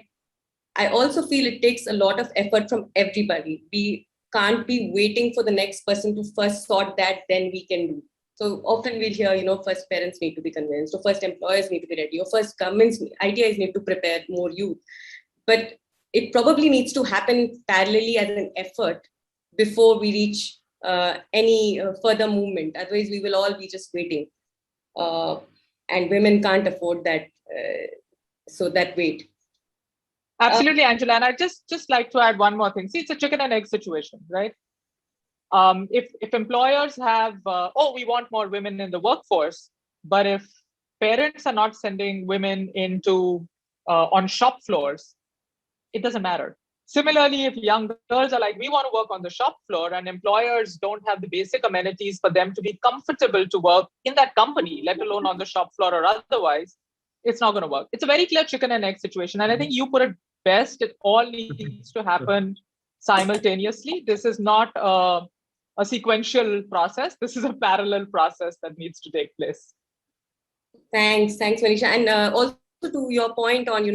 I also feel it takes a lot of effort from everybody. We can't be waiting for the next person to first sort that, then we can do. So often we'll hear, first parents need to be convinced, or first employers need to be ready, or first governments, ITIs need to prepare more youth. But it probably needs to happen parallelly as an effort before we reach any further movement. Otherwise, we will all be just waiting. And women can't afford that, so that wait. Absolutely, Angela. And I just like to add one more thing. See, it's a chicken and egg situation, right? If employers have, we want more women in the workforce, but if parents are not sending women into on shop floors, it doesn't matter. Similarly, if young girls are like, we want to work on the shop floor, and employers don't have the basic amenities for them to be comfortable to work in that company, let alone on the shop floor or otherwise, it's not going to work. It's a very clear chicken and egg situation. And I think you put it best. It all needs to happen simultaneously. This is not a sequential process. This is a parallel process that needs to take place. Thanks, Manisha. And also to your point on,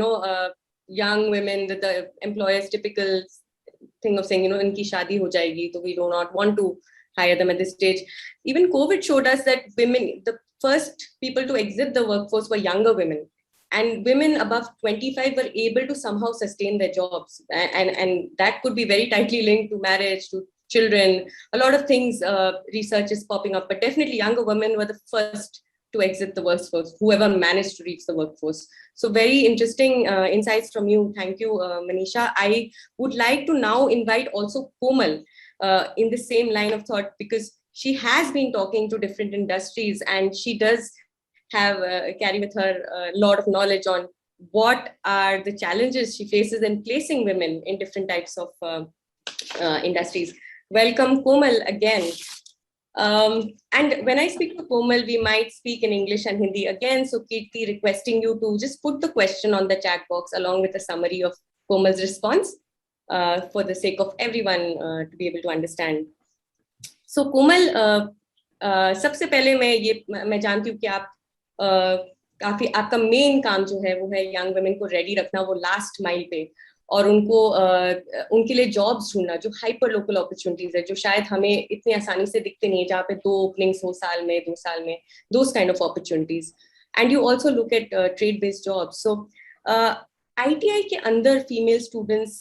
young women, the employer's typical thing of saying, इनकी शादी हो जाएगी, so we do not want to hire them at this stage. Even COVID showed us that women, the first people to exit the workforce were younger women. And women above 25 were able to somehow sustain their jobs. And that could be very tightly linked to marriage, to children, a lot of things, research is popping up. But definitely younger women were the first to exit the workforce, whoever managed to reach the workforce. So very interesting insights from you. Thank you, Manisha. I would like to now invite also Komal in the same line of thought, because she has been talking to different industries and she does have carry with her a lot of knowledge on what are the challenges she faces in placing women in different types of industries. Welcome, Komal, again. And when I speak to Komal, we might speak in English and Hindi again. So Kirti, requesting you to just put the question on the chat box along with a summary of Komal's response for the sake of everyone to be able to understand. So Komal, सबसे पहले मैं जानती हूँ कि आप काफी आपका main काम जो है वो है यंग वुमेन को रेडी रखना, वो लास्ट माइल पे, और उनको उनके लिए जॉब्स ढूंढना जो हाइपर लोकल अपॉर्चुनिटीज है, जो शायद हमें इतनी आसानी से दिखते नहीं है, जहाँ पे 2 ओपनिंग्स हो साल में, 2 साल में, those kind of opportunities. And you also look at trade based jobs. So ITI के अंदर फीमेल स्टूडेंट्स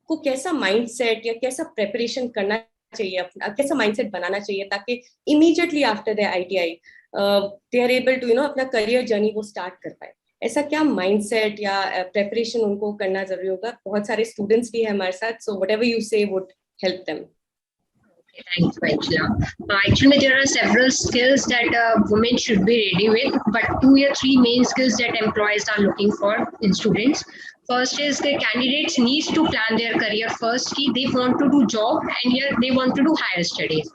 को कैसा माइंडसेट या कैसा प्रेपरेशन करना चाहिए, कैसा माइंडसेट बनाना चाहिए ताकि immediately after the ITI they are able to अपना करियर जर्नी वो स्टार्ट कर पाए? ऐसा क्या माइंडसेट या प्रेपरेशन उनको करना जरूरी होगा? बहुत सारे स्टूडेंट्स भी हैं हमारे साथ, सो व्हाटएवर यू से would help them. Thanks, Angela. Actually, there are several skills that women should be ready with, but 2 or 3 main skills that employers are looking for in students. First is the candidates needs to plan their career first. कि they want to do job and here they want to do higher studies.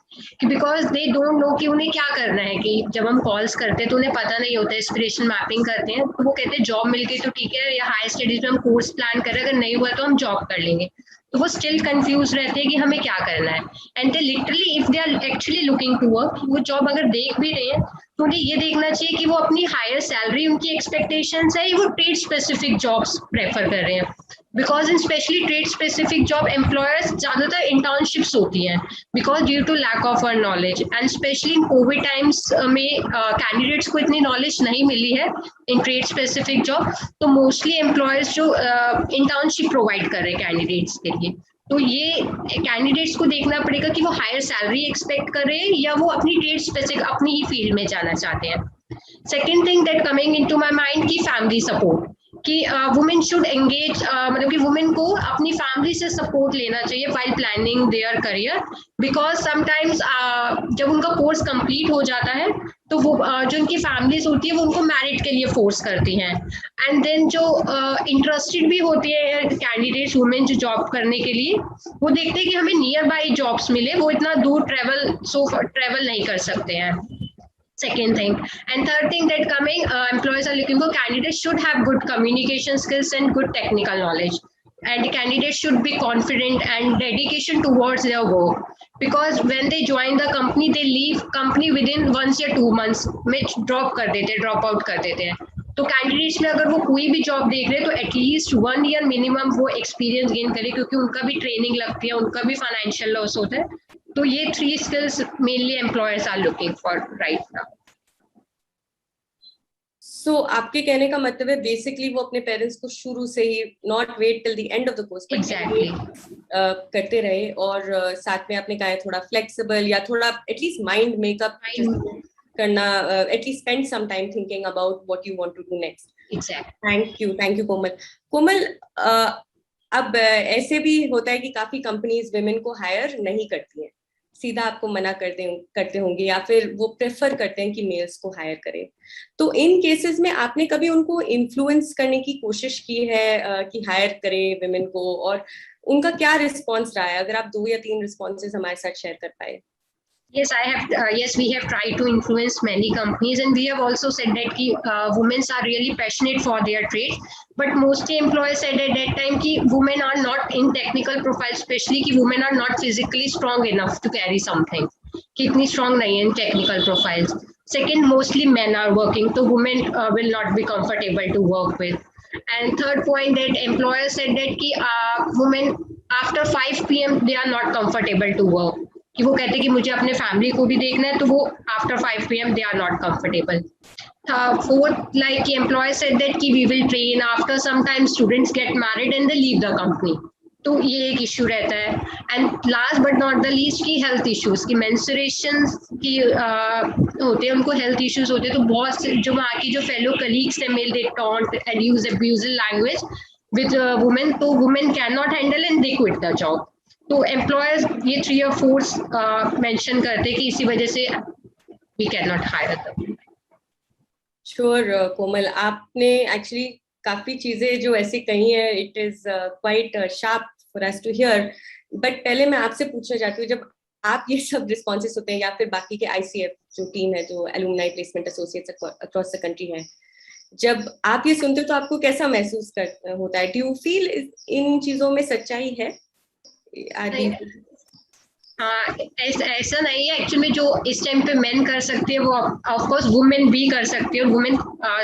Because they don't know कि उन्हें क्या करना है. कि जब हम calls करते हैं तो उन्हें पता नहीं होता, इंस्पिरेशन मैपिंग करते हैं तो वो कहते हैं जॉब मिल गई तो ठीक है, या हायर स्टडीज में हम कोर्स प्लान कर रहे हैं, अगर नहीं हुआ तो हम जॉब कर लेंगे. तो वो स्टिल कंफ्यूज रहते हैं कि हमें क्या करना है. And they literally if they are actually looking to work, वो जॉब अगर देख भी रहे हैं तो उन्हें ये देखना चाहिए कि वो अपनी हायर सैलरी, उनकी एक्सपेक्टेशंस है, वो ट्रेड स्पेसिफिक जॉब्स प्रेफर कर रहे हैं. Because in specially trade specific job employers ज्यादातर इंटर्नशिप्स होती हैं because due to lack of our knowledge, and specially in covid times में कैंडिडेट्स को इतनी नॉलेज नहीं मिली है इन ट्रेड स्पेसिफिक जॉब, तो मोस्टली एम्प्लॉयर्स जो इंटर्नशिप प्रोवाइड कर रहे हैं कैंडिडेट्स के लिए. तो ये कैंडिडेट्स को देखना पड़ेगा कि वो हायर सैलरी एक्सपेक्ट कर रहे हैं या वो अपनी ट्रेड स्पेसिफिक अपनी ही फील्ड में जाना चाहते हैं. Second thing that coming into my mind की फैमिली सपोर्ट, कि वुमेन शुड एंगेज, मतलब कि वुमेन को अपनी फैमिली से सपोर्ट लेना चाहिए while planning their career. Because sometimes जब उनका कोर्स कंप्लीट हो जाता है तो वो जो उनकी फैमिलीज होती है वो उनको मैरिट के लिए फोर्स करती हैं. एंड देन जो इंटरेस्टेड भी होती है कैंडिडेट्स वुमेन जो जॉब करने के लिए, वो देखते हैं कि हमें नियर बाई जॉब्स मिले, वो इतना दूर ट्रेवल नहीं कर सकते हैं. Second thing. And third thing that coming, employers are looking for, candidates should have good communication skills and good technical knowledge. And candidates should be confident and dedication towards their work. Because when they join the company, they leave company within 1 or 2 months में drop out कर देते हैं. तो candidates में अगर वो कोई भी जॉब देख रहे हैं तो एटलीस्ट 1 ईयर मिनिमम वो एक्सपीरियंस गेन करे, क्योंकि उनका भी ट्रेनिंग लगती है, उनका भी फाइनेंशियल लॉस होता है. तो ये 3 skills mainly employers are looking for right now. So आपके कहने का मतलब है बेसिकली वो अपने पेरेंट्स को शुरू से ही not wait till the end of the course करते रहे, और साथ में आपने कहा है थोड़ा फ्लेक्सिबल या थोड़ा एटलीस्ट माइंड मेकअप करना, at least spend some time thinking about what you want to do next. Thank you Komal. अब ऐसे भी होता है कि काफी कंपनीज विमेन को हायर नहीं करती हैं, सीधा आपको मना करते होंगे, या फिर वो प्रेफर करते हैं कि मेल्स को हायर करें. तो इन केसेस में आपने कभी उनको इन्फ्लुएंस करने की कोशिश की है कि हायर करें विमेन को, और उनका क्या रिस्पॉन्स रहा है? अगर आप 2 या 3 रिस्पॉन्सेज हमारे साथ शेयर कर पाए. Yes, I have. Yes, we have tried to influence many companies, and we have also said that ki, women are really passionate for their trade. But mostly employers said at that time कि women are not in technical profile, especially कि women are not physically strong enough to carry something. कि इतनी strong नहीं है in technical profiles. Second, mostly men are working, so women will not be comfortable to work with. And third point that employers said that कि women after 5 p.m. they are not comfortable to work. कि वो कहते कि मुझे अपने family को भी देखना है तो वो after 5 p.m. They are not comfortable. Fourth, like employers said that कि we will train after some time students get married and they leave the company. तो ये एक इश्यू रहता है. And last but not the least की health issues की menstruation की होते हैं, उनको हेल्थ इश्यूज होते हैं. तो बहुत से जो वहाँ की जो फेलो कलीग्स है male they taunt and use abusive language with women, तो women can not handle and they quit the job. तो एम्प्लॉयर्स ये 3 or 4 मेंशन करते कि इसी वजह से we can not hire them. Sure Komal, आपने एक्चुअली काफी चीजें जो ऐसी कही है, it is quite sharp for us to hear. But पहले मैं आपसे पूछना चाहती हूँ, जब आप ये सब रिस्पॉन्सेस होते हैं या फिर बाकी के ICF जो टीम है, जो alumni placement associates across the country है, जब आप ये सुनते हो तो आपको कैसा महसूस होता है? डू यू फील इन चीजों में सच्चाई है? हाँ, ऐसा नहीं है एक्चुअली. जो इस टाइम पे मेन कर सकते हैं वो ऑफ कोर्स वुमेन भी कर सकती है, और वुमेन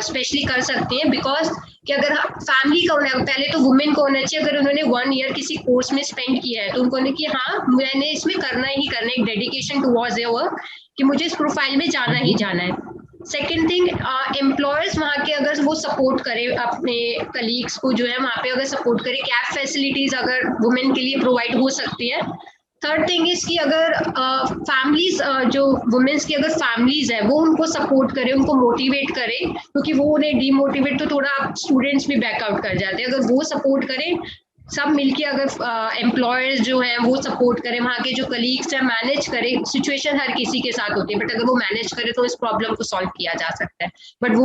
स्पेशली कर सकती हैं बिकॉज कि अगर फैमिली का होना है, पहले तो वुमेन को होना चाहिए. अगर उन्होंने 1 year किसी कोर्स में स्पेंड किया है तो उनको कि हाँ मैंने इसमें करना ही करना है, एक डेडिकेशन टुवर्ड्स देयर वर्क कि मुझे इस प्रोफाइल में जाना ही जाना है. सेकेंड थिंग, एम्प्लॉयर्स वहाँ के अगर वो सपोर्ट करे अपने कलीग्स को जो है वहाँ पे अगर सपोर्ट करे, कैब फैसिलिटीज अगर वुमेन के लिए प्रोवाइड हो सकती है. थर्ड थिंग इज कि अगर फैमिलीज जो वुमेन्स की अगर फैमिलीज है वो उनको सपोर्ट करे, उनको मोटिवेट करे, क्योंकि वो उन्हें डीमोटिवेट तो थोड़ा स्टूडेंट्स भी बैकआउट कर जाते हैं. अगर वो सपोर्ट करें सब मिलके, अगर एम्प्लॉयर्स जो हैं वो सपोर्ट करें, वहाँ के जो कलीग्स हैं मैनेज करें. सिचुएशन हर किसी के साथ होती है, बट अगर वो मैनेज करे तो इस प्रॉब्लम को सॉल्व किया जा सकता है. बट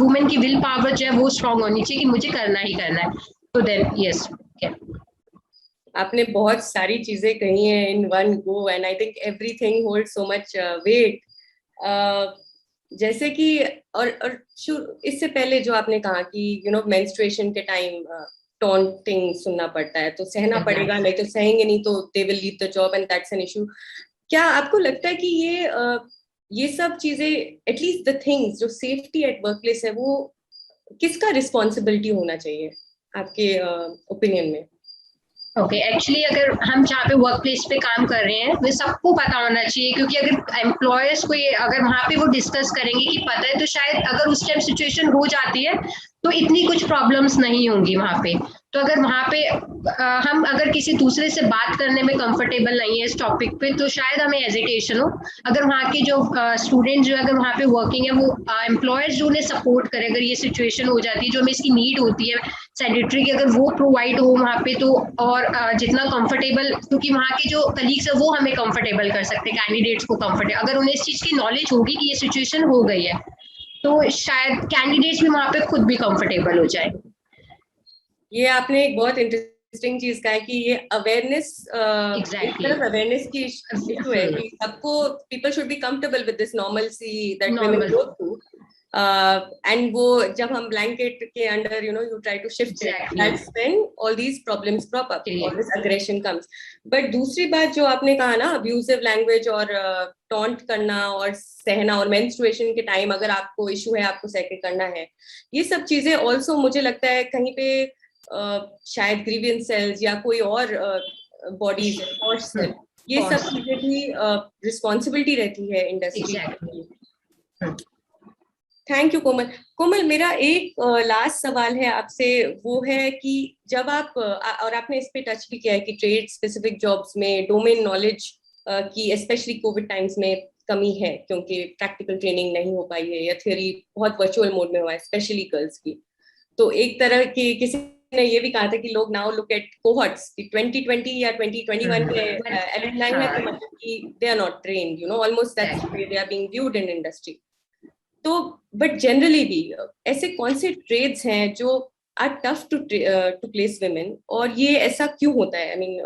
वुमेन की विल पावर जो है वो स्ट्रांग होनी चाहिए कि मुझे करना ही करना है. तो देन यस, आपने बहुत सारी चीजें कही हैं in one go, and I think everything hold so much weight. जैसे कि और इससे पहले जो आपने कहा कि मेंस्ट्रुएशन के टाइम टॉन्टिंग सुनना पड़ता है, तो सहना पड़ेगा, नहीं तो सहेंगे नहीं तो they will leave the job and that's an issue. क्या आपको लगता है कि ये सब चीजें, एटलीस्ट द थिंग्स जो सेफ्टी एट वर्क प्लेस है, वो किसका रिस्पॉन्सिबिलिटी होना चाहिए आपके ओपिनियन में? ओके, एक्चुअली अगर हम जहाँ पे वर्क प्लेस पे काम कर रहे हैं वो सबको पता होना चाहिए, क्योंकि अगर एम्प्लॉयर्स को ये अगर वहाँ पे वो डिस्कस करेंगे कि पता है, तो शायद अगर उस टाइम सिचुएशन हो जाती है तो इतनी कुछ प्रॉब्लम्स नहीं होंगी वहाँ पे. तो अगर वहाँ पे हम अगर किसी दूसरे से बात करने में कंफर्टेबल नहीं है इस टॉपिक पे, तो शायद हमें हेजिटेशन हो. अगर वहाँ के जो स्टूडेंट जो अगर वहाँ पे वर्किंग है वो एम्प्लॉयर्स जो उन्हें सपोर्ट करे, अगर ये सिचुएशन हो जाती है जो हमें इसकी नीड होती है सैनिटरी की, अगर वो प्रोवाइड हो वहाँ पे, तो और जितना कंफर्टेबल, क्योंकि वहाँ के जो कलीग्स है वो हमें कंफर्टेबल कर सकते हैं, कैंडिडेट्स को कंफर्टेबल, अगर उन्हें इस चीज की नॉलेज होगी कि ये सिचुएशन हो गई है, तो शायद कैंडिडेट्स भी वहाँ पे खुद भी कंफर्टेबल हो जाए. ये आपने एक बहुत इंटरेस्टिंग चीज कहा है कि ये अवेयरनेस, Exactly. अवेयरनेस की इशू है कि सबको, people should be comfortable with this normalcy that women go through. And वो जब हम ब्लैंकेट के under you try to shift Exactly. it, that's when all these problems crop up, Yeah. all this aggression comes. But दूसरी बात जो आपने कहा ना, abusive language और टॉन्ट करना और सहना, और मेंस्ट्रुएशन के टाइम अगर आपको इशू है, आपको सह के करना है, ये सब चीजें ऑल्सो मुझे लगता है कहीं पे शायद ग्रीवियंस सेल्स या कोई और बॉडीज, ये सब चीजें भी रिस्पॉन्सिबिलिटी रहती है इंडस्ट्री. थैंक यू कोमल. कोमल, मेरा एक लास्ट सवाल है आपसे, वो है कि जब आप और आपने इस पे टच भी किया है कि ट्रेड स्पेसिफिक जॉब्स में डोमेन नॉलेज की स्पेशली कोविड टाइम्स में कमी है, क्योंकि प्रैक्टिकल ट्रेनिंग नहीं हो पाई है या थ्योरी बहुत वर्चुअल मोड में हुआ है, स्पेशली गर्ल्स की. तो एक तरह की किसी ने ये भी कहा था कि लोग नाउ लुक एट कोहॉर्ट्स कि 2020 या 2021 के एलुमनाई है, तो मतलब कि they are not trained, almost that's way they are being viewed in industry. तो बट जनरली भी ऐसे कौन से ट्रेड्स हैं जो are tough to place women, और ये ऐसा क्यों होता है? आई मीन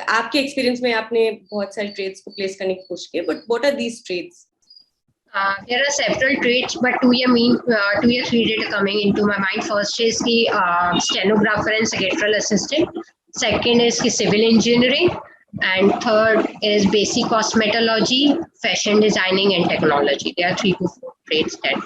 आपके एक्सपीरियंस में आपने बहुत सारे ट्रेड्स को प्लेस करने की कोशिश की, but what are these trades? There are several trades, but 2 year 3 data coming into my mind. First is the stenographer and secretarial assistant. Second is the civil engineering, and third is basic cosmetology, fashion designing, and technology. There are 3 to 4 trades that.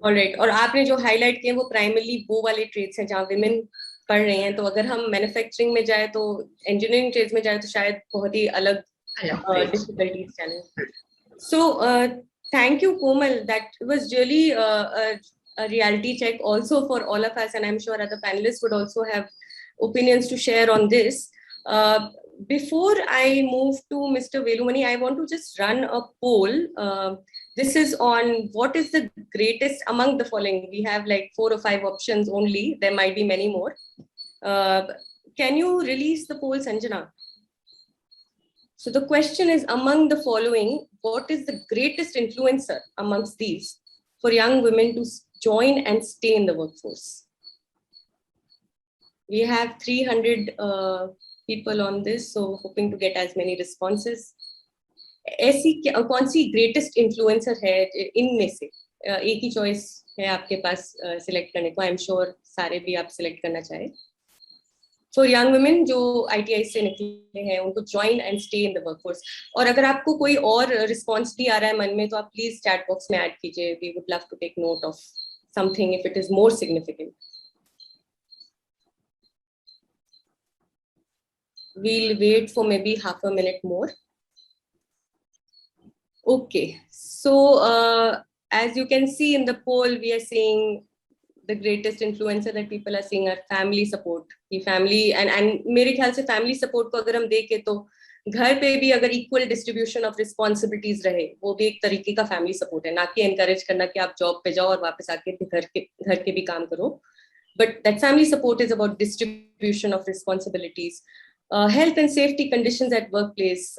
Alright, और आपने जो highlight किए वो primarily वो वाले trades हैं जहाँ women पढ़ रहे हैं. तो अगर हम मैन्युफैक्चरिंग में जाए तो इंजीनियरिंग ट्रेड्स में जाए तो शायद बहुत ही अलग difficulties challenge. So thank you, Komal. That was really a reality check also for all of us, and I'm sure other panelists would also have opinions to share on this. Before I move to Mr. Velumani, I want to just run a poll. This is on what is the greatest among the following. We have like 4 or 5 options only. There might be many more. Can you release the poll, Sanjana? So the question is, among the following, what is the greatest influencer amongst these for young women to join and stay in the workforce? We have 300 people on this, so hoping to get as many responses. ऐसी कौन सी greatest influencer है इनमें से? एक ही choice है आपके पास select करने को. I'm sure सारे भी आप select करना चाहे. For young women जो ITI से निकले हैं उनको join and stay in the workforce. और अगर आपको कोई और response भी आ रहा है मन में तो आप please chat box में add कीजिए. We would love to take note of something if it is more significant. We'll wait for maybe half a minute more. Okay, so as you can see in the poll, we are seeing the greatest influencer that people are seeing are family support. कि family and मेरे ख्याल से family support को अगर हम देखें तो घर पे भी अगर equal distribution of responsibilities रहे, वो भी एक तरीके का family support है. ना कि encourage करना कि आप job पे जाओ और वापस आके घर के भी काम करो. But that family support is about distribution of responsibilities. Health and safety conditions at workplace,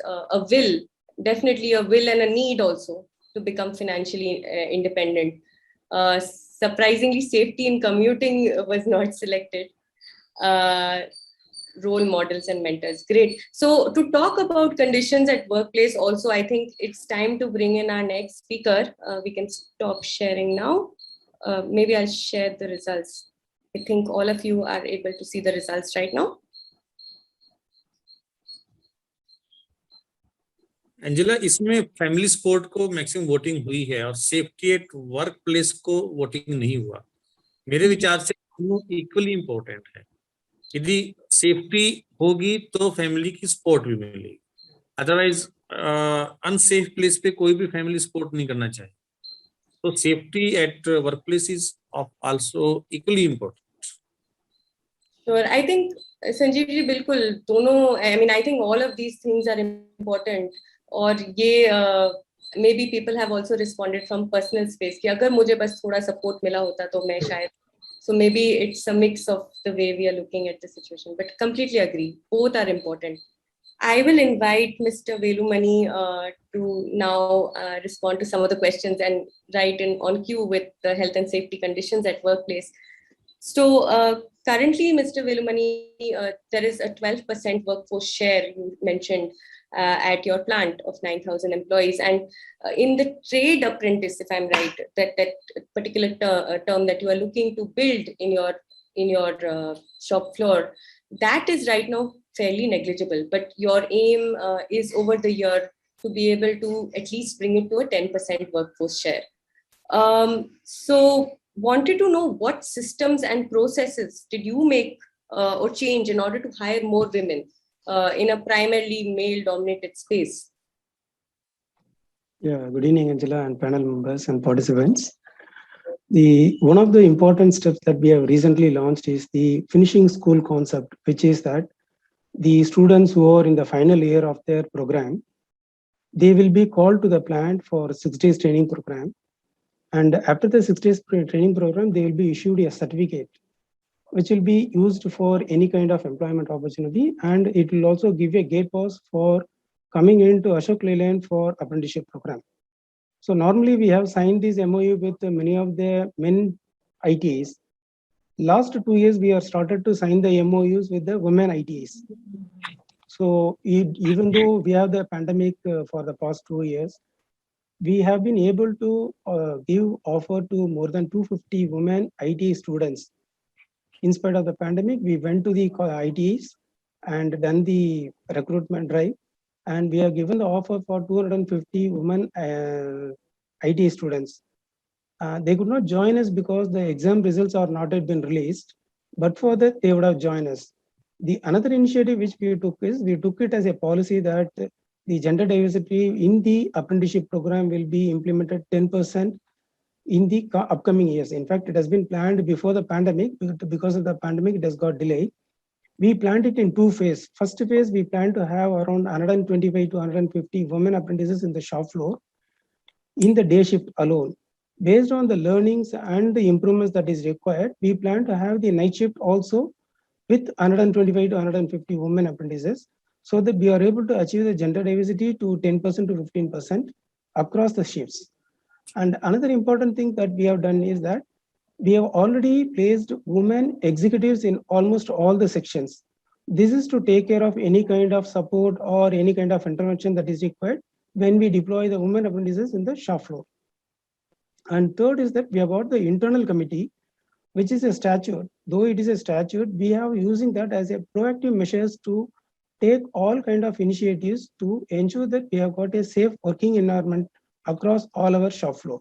definitely a will and a need also to become financially independent. Surprisingly, safety in commuting was not selected. Role models and mentors. Great. So to talk about conditions at workplace also, I think it's time to bring in our next speaker. We can stop sharing now. Maybe I'll share the results. I think all of you are able to see the results right now. Angela, इसमें family support को maximum voting हुई है और safety at work place को voting नहीं हुआ. मेरे विचार से दोनों इक्वली इम्पोर्टेंट है. यदि सेफ्टी होगी तो फैमिली की सपोर्ट भी मिलेगी. अदरवाइज अनसेफ प्लेस पे कोई भी फैमिली सपोर्ट नहीं करना चाहिए. तो safety at work place is also equally important. Sure, I think Sanjeev ji बिल्कुल दोनों. I mean, I think all of these things are important. और ये maybe people have also responded from personal space कि अगर मुझे बस थोड़ा support मिला होता तो मैं शायद. So maybe it's a mix of the way we are looking at the situation, but completely agree. Both are important. I will invite Mr. Velumani to now respond to some of the questions and write in on cue with the health and safety conditions at workplace. So currently, Mr. Velumani, there is a 12% workforce share you mentioned at your plant of 9,000 employees. And in the trade apprentice, if I'm right, that particular term that you are looking to build in your shop floor, that is right now fairly negligible. But your aim is over the year to be able to at least bring it to a 10% workforce share. So wanted to know what systems and processes did you make or change in order to hire more women in a primarily male-dominated space? Yeah, good evening, Angela, and panel members and participants. One of the important steps that we have recently launched is the finishing school concept, which is that the students who are in the final year of their program, they will be called to the plant for 6 days training program. And after the 6 days training program, they will be issued a certificate, which will be used for any kind of employment opportunity. And it will also give a gate pass for coming into Ashok Leyland for apprenticeship program. So normally we have signed this MOU with many of the men ITs. last 2 years, we have started to sign the MOUs with the women ITs. So even though we have the pandemic for the past 2 years, we have been able to give offer to more than 250 women IT students. In spite of the pandemic, we went to the ITs and done the recruitment drive, and we have given the offer for 250 women IT students. They could not join us because the exam results are not yet been released, but for that they would have joined us. The another initiative which we took is, we took it as a policy that the gender diversity in the apprenticeship program will be implemented 10% in the upcoming years. In fact, it has been planned before the pandemic, but because of the pandemic, it has got delayed. We planned it in 2 phases. First phase, we plan to have around 125 to 150 women apprentices in the shop floor in the day shift alone. Based on the learnings and the improvements that is required, we plan to have the night shift also with 125 to 150 women apprentices, so that we are able to achieve the gender diversity to 10% to 15% across the shifts. And another important thing that we have done is that we have already placed women executives in almost all the sections. This is to take care of any kind of support or any kind of intervention that is required when we deploy the women apprentices in the shop floor. And third is that we have got the internal committee, which is a statute. Though it is a statute, we are using that as a proactive measures to take all kind of initiatives to ensure that we have got a safe working environment across all our shop floor.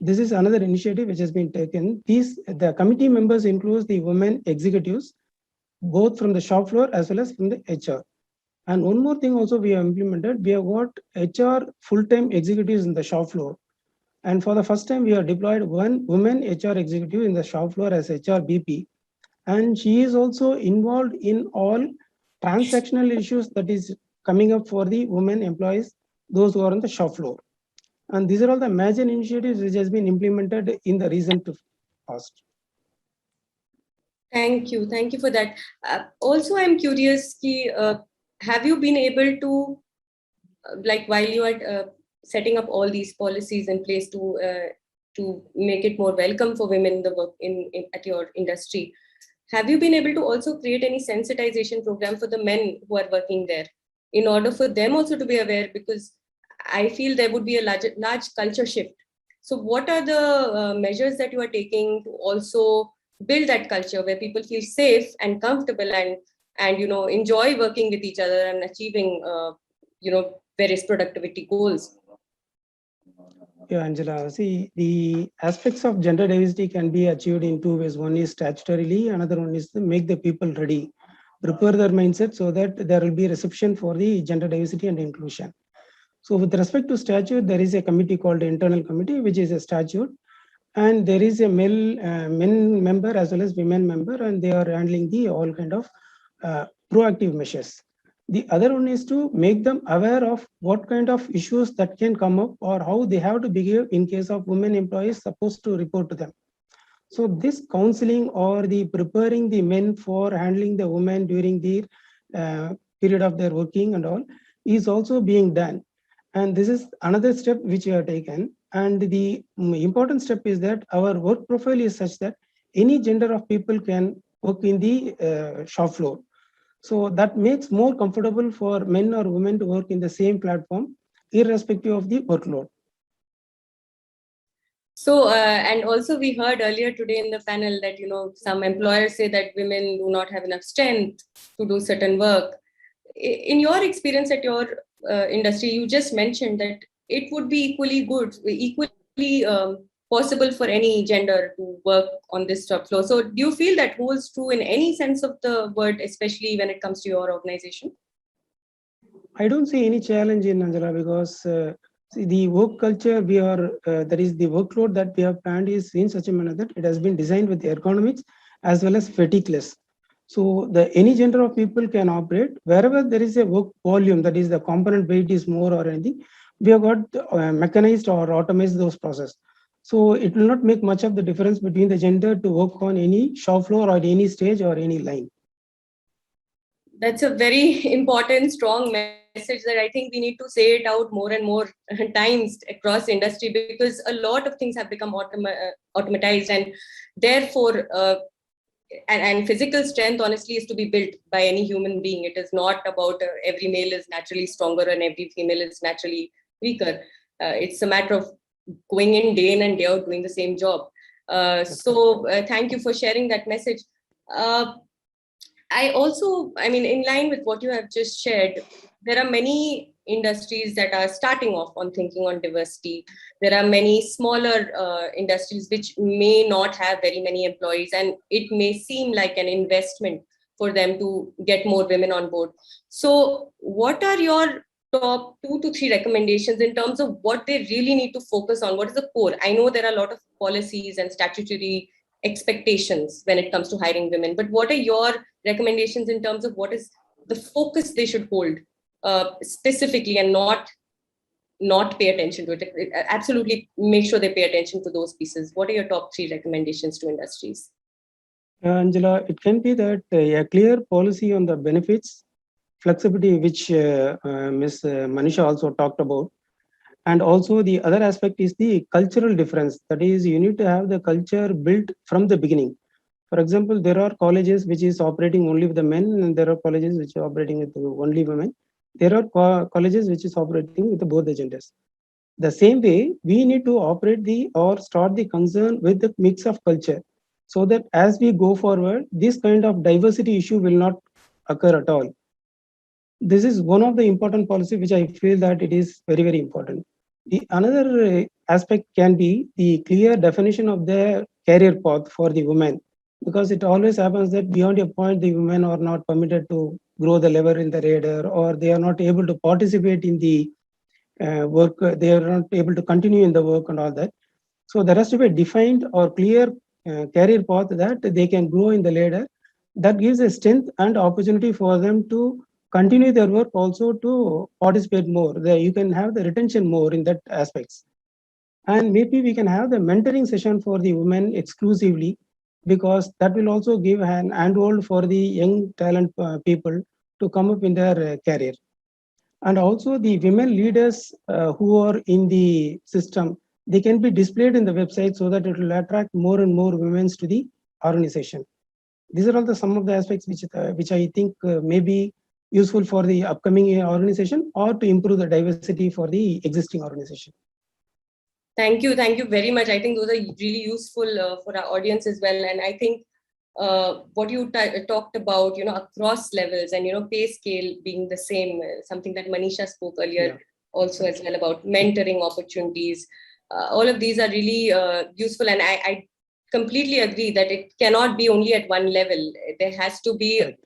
This is another initiative which has been taken. The committee members includes the women executives, both from the shop floor as well as from the HR. And one more thing also we have implemented, we have got HR full-time executives in the shop floor. And for the first time, we have deployed one woman HR executive in the shop floor as HR BP. And she is also involved in all transactional issues that is coming up for the women employees, those who are on the shop floor. And these are all the major initiatives which has been implemented in the recent past. Thank you for that. Also, I'm curious, have you been able to, like while you are setting up all these policies in place to make it more welcome for women in the work at your industry, have you been able to also create any sensitization program for the men who are working there, in order for them also to be aware? Because I feel there would be a large culture shift. So what are the measures that you are taking to also build that culture where people feel safe and comfortable and enjoy working with each other and achieving various productivity goals? Yeah, Angela, see, the aspects of gender diversity can be achieved in 2 ways. One is statutorily, another one is to make the people ready, prepare their mindset so that there will be reception for the gender diversity and inclusion. So with respect to statute, there is a committee called the internal committee, which is a statute. And there is a men member as well as women member, and they are handling the all kind of proactive measures. The other one is to make them aware of what kind of issues that can come up or how they have to behave in case of women employees supposed to report to them. So this counseling or the preparing the men for handling the women during the period of their working and all is also being done. And this is another step which we have taken. And the important step is that our work profile is such that any gender of people can work in the shop floor. So that makes more comfortable for men or women to work in the same platform, irrespective of the workload. So, and also we heard earlier today in the panel that, some employers say that women do not have enough strength to do certain work. In your experience at your industry, you just mentioned that it would be equally possible for any gender to work on this shop floor. So do you feel that holds true in any sense of the word, especially when it comes to your organization? I don't see any challenge in Angela, because see, the work culture that is the workload that we have planned is in such a manner that it has been designed with ergonomics as well as fatigueless. So any gender of people can operate wherever there is a work volume, that is the component weight is more or anything. We have got mechanized or automated those processes. So it will not make much of the difference between the gender to work on any shop floor or any stage or any line. That's a very important, strong message that I think we need to say it out more and more times across industry, because a lot of things have become automatized, and therefore, and physical strength, honestly, is to be built by any human being. It is not about every male is naturally stronger and every female is naturally weaker. It's a matter of going in day in and day out doing the same job. So thank you for sharing that message. I also, I mean, in line with what you have just shared, there are many industries that are starting off on thinking on diversity. There are many smaller industries which may not have very many employees, and it may seem like an investment for them to get more women on board. So, what are your top 2 to 3 recommendations in terms of what they really need to focus on? What is the core? I know there are a lot of policies and statutory expectations when it comes to hiring women, but what are your recommendations in terms of what is the focus they should hold specifically, and not pay attention to it? Absolutely make sure they pay attention to those pieces. What are your top 3 recommendations to industries? Angela, it can be that a clear policy on the benefits, flexibility, which Ms. Manisha also talked about. And also the other aspect is the cultural difference. That is, you need to have the culture built from the beginning. For example, there are colleges which is operating only with the men, and there are colleges which are operating with only women. There are colleges which is operating with both the genders. The same way, we need to operate or start the concern with the mix of culture, so that as we go forward, this kind of diversity issue will not occur at all. This is one of the important policy which I feel that it is very, very important. The another aspect can be the clear definition of the career path for the women, because it always happens that beyond a point, the women are not permitted to grow the level in the radar, or they are not able to participate in the work, they are not able to continue in the work and all that. So there has to be a defined or clear career path that they can grow in the ladder. That gives a strength and opportunity for them to continue their work, also to participate more. You can have the retention more in that aspects. And maybe we can have the mentoring session for the women exclusively, because that will also give an handhold for the young talent people to come up in their career. And also the women leaders who are in the system, they can be displayed in the website so that it will attract more and more women to the organization. These are all some of the aspects which I think may be useful for the upcoming organization, or to improve the diversity for the existing organization. Thank you very much. I think those are really useful for our audience as well. And I think what you talked about, across levels, and pay scale being the same, something that Manisha spoke earlier also as well, about mentoring opportunities. All of these are really useful, and I completely agree that it cannot be only at one level. There has to be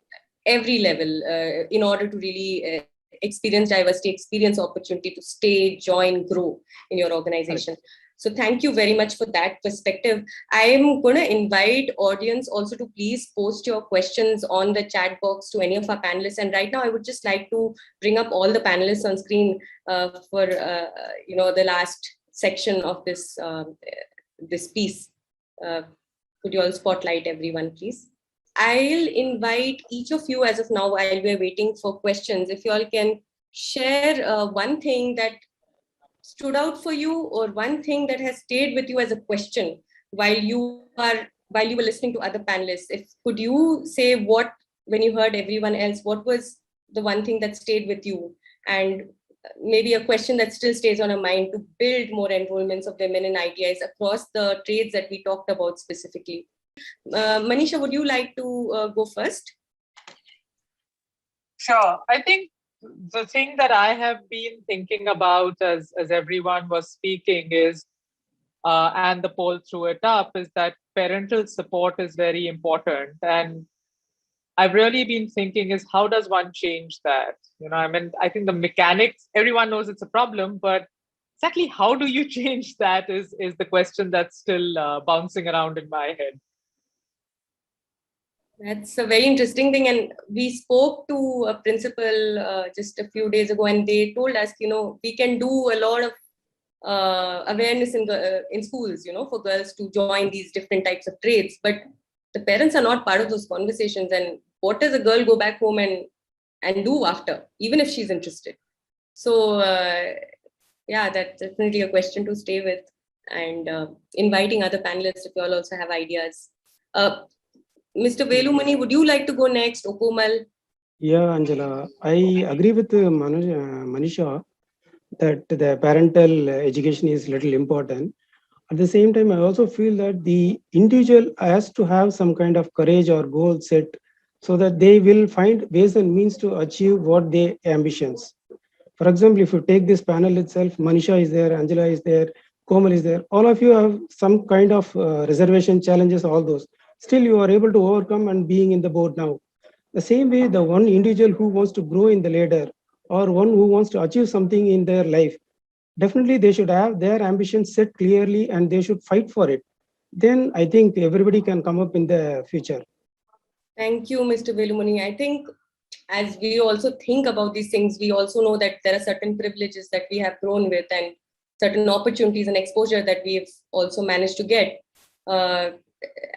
every level in order to really experience diversity, experience opportunity to stay, join, grow in your organization. So thank you very much for that perspective. I am going to invite audience also to please post your questions on the chat box to any of our panelists. And right now, I would just like to bring up all the panelists on screen for the last section of this this piece. Could you all spotlight everyone, please? I'll invite each of you as of now, while we're waiting for questions, if you all can share one thing that stood out for you, or one thing that has stayed with you as a question while you were listening to other panelists. Could you say what, when you heard everyone else, what was the one thing that stayed with you, and maybe a question that still stays on your mind to build more enrollments of women in ITIs across the trades that we talked about specifically? Manisha, would you like to go first? Sure. I think the thing that I have been thinking about as everyone was speaking is, and the poll threw it up, is that parental support is very important. And I've really been thinking is, how does one change that? I think the mechanics, everyone knows it's a problem, but exactly how do you change that is the question that's still bouncing around in my head. That's a very interesting thing. And we spoke to a principal just a few days ago, and they told us, we can do a lot of awareness in schools, for girls to join these different types of trades. But the parents are not part of those conversations. And what does a girl go back home and and do after, even if she's interested. So yeah, that's definitely a question to stay with, and inviting other panelists if you all also have ideas. Mr. Velumani, would you like to go next, or Komal? Yeah, Angela, I agree with Manisha that the parental education is little important. At the same time, I also feel that the individual has to have some kind of courage or goal set so that they will find ways and means to achieve what they ambitions. For example, if you take this panel itself, Manisha is there, Angela is there, Komal is there. All of you have some kind of reservation challenges, all those. Still, you are able to overcome and being in the board now. The same way, the one individual who wants to grow in the ladder or one who wants to achieve something in their life, definitely they should have their ambitions set clearly and they should fight for it. Then I think everybody can come up in the future. Thank you, Mr. Velumani. I think as we also think about these things, we also know that there are certain privileges that we have grown with and certain opportunities and exposure that we've also managed to get.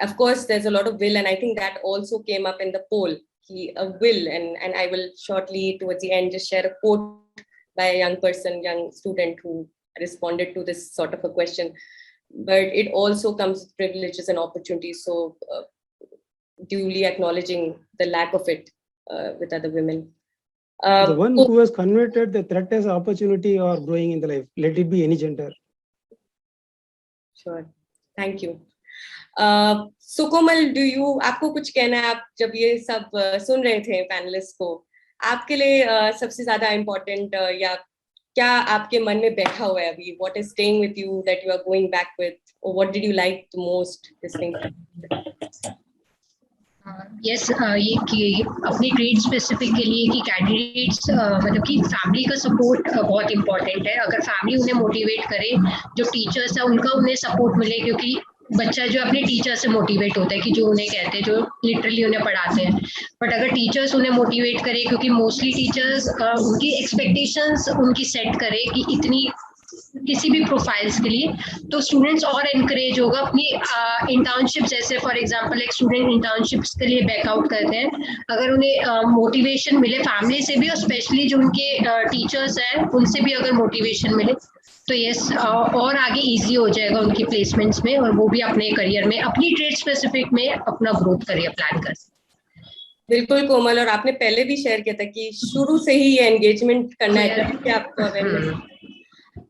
Of course, there's a lot of will, and I think that also came up in the poll. A will, and I will shortly towards the end just share a quote by a young student who responded to this sort of a question. But it also comes with privileges and opportunities. So duly acknowledging the lack of it with other women. The one who has converted the threat as opportunity or growing in the life, let it be any gender. Sure, thank you. So Komal, आपको कुछ कहना है? आप जब ये सब सुन रहे थे पैनलिस्ट को, आपके लिए सबसे ज्यादा इम्पोर्टेंट या क्या आपके मन में बैठा हुआ है अभी? What is staying with you that you are going back with, or what did you like the most listening to? Yes ये कि अपने ग्रेड स्पेसिफिक के लिए कि कैंडिडेट्स मतलब कि फैमिली का सपोर्ट बहुत इंपॉर्टेंट है. अगर फैमिली उन्हें मोटिवेट करे, जो टीचर्स है उनका उन्हें सपोर्ट मिले, क्योंकि बच्चा जो अपने टीचर से मोटिवेट होता है कि जो उन्हें कहते हैं, जो लिटरली उन्हें पढ़ाते हैं. बट अगर टीचर्स उन्हें मोटिवेट करे, क्योंकि मोस्टली टीचर्स उनकी एक्सपेक्टेशंस उनकी सेट करे कि इतनी किसी भी प्रोफाइल्स के लिए, तो स्टूडेंट्स और एनकरेज होगा अपनी इंटर्नशिप. जैसे फॉर एग्जांपल एक स्टूडेंट इंटर्नशिप्स के लिए बैकआउट करते हैं, अगर उन्हें मोटिवेशन मिले फैमिली से भी और स्पेशली जो उनके टीचर्स हैं उनसे भी अगर मोटिवेशन मिले, तो यस और आगे इजी हो जाएगा उनकी प्लेसमेंट्स में, और वो भी अपने करियर में अपनी ट्रेड स्पेसिफिक में अपना ग्रोथ करियर प्लान कर सकते. बिल्कुल कोमल, और आपने पहले भी शेयर किया था कि शुरू से ही ये एंगेजमेंट करना है.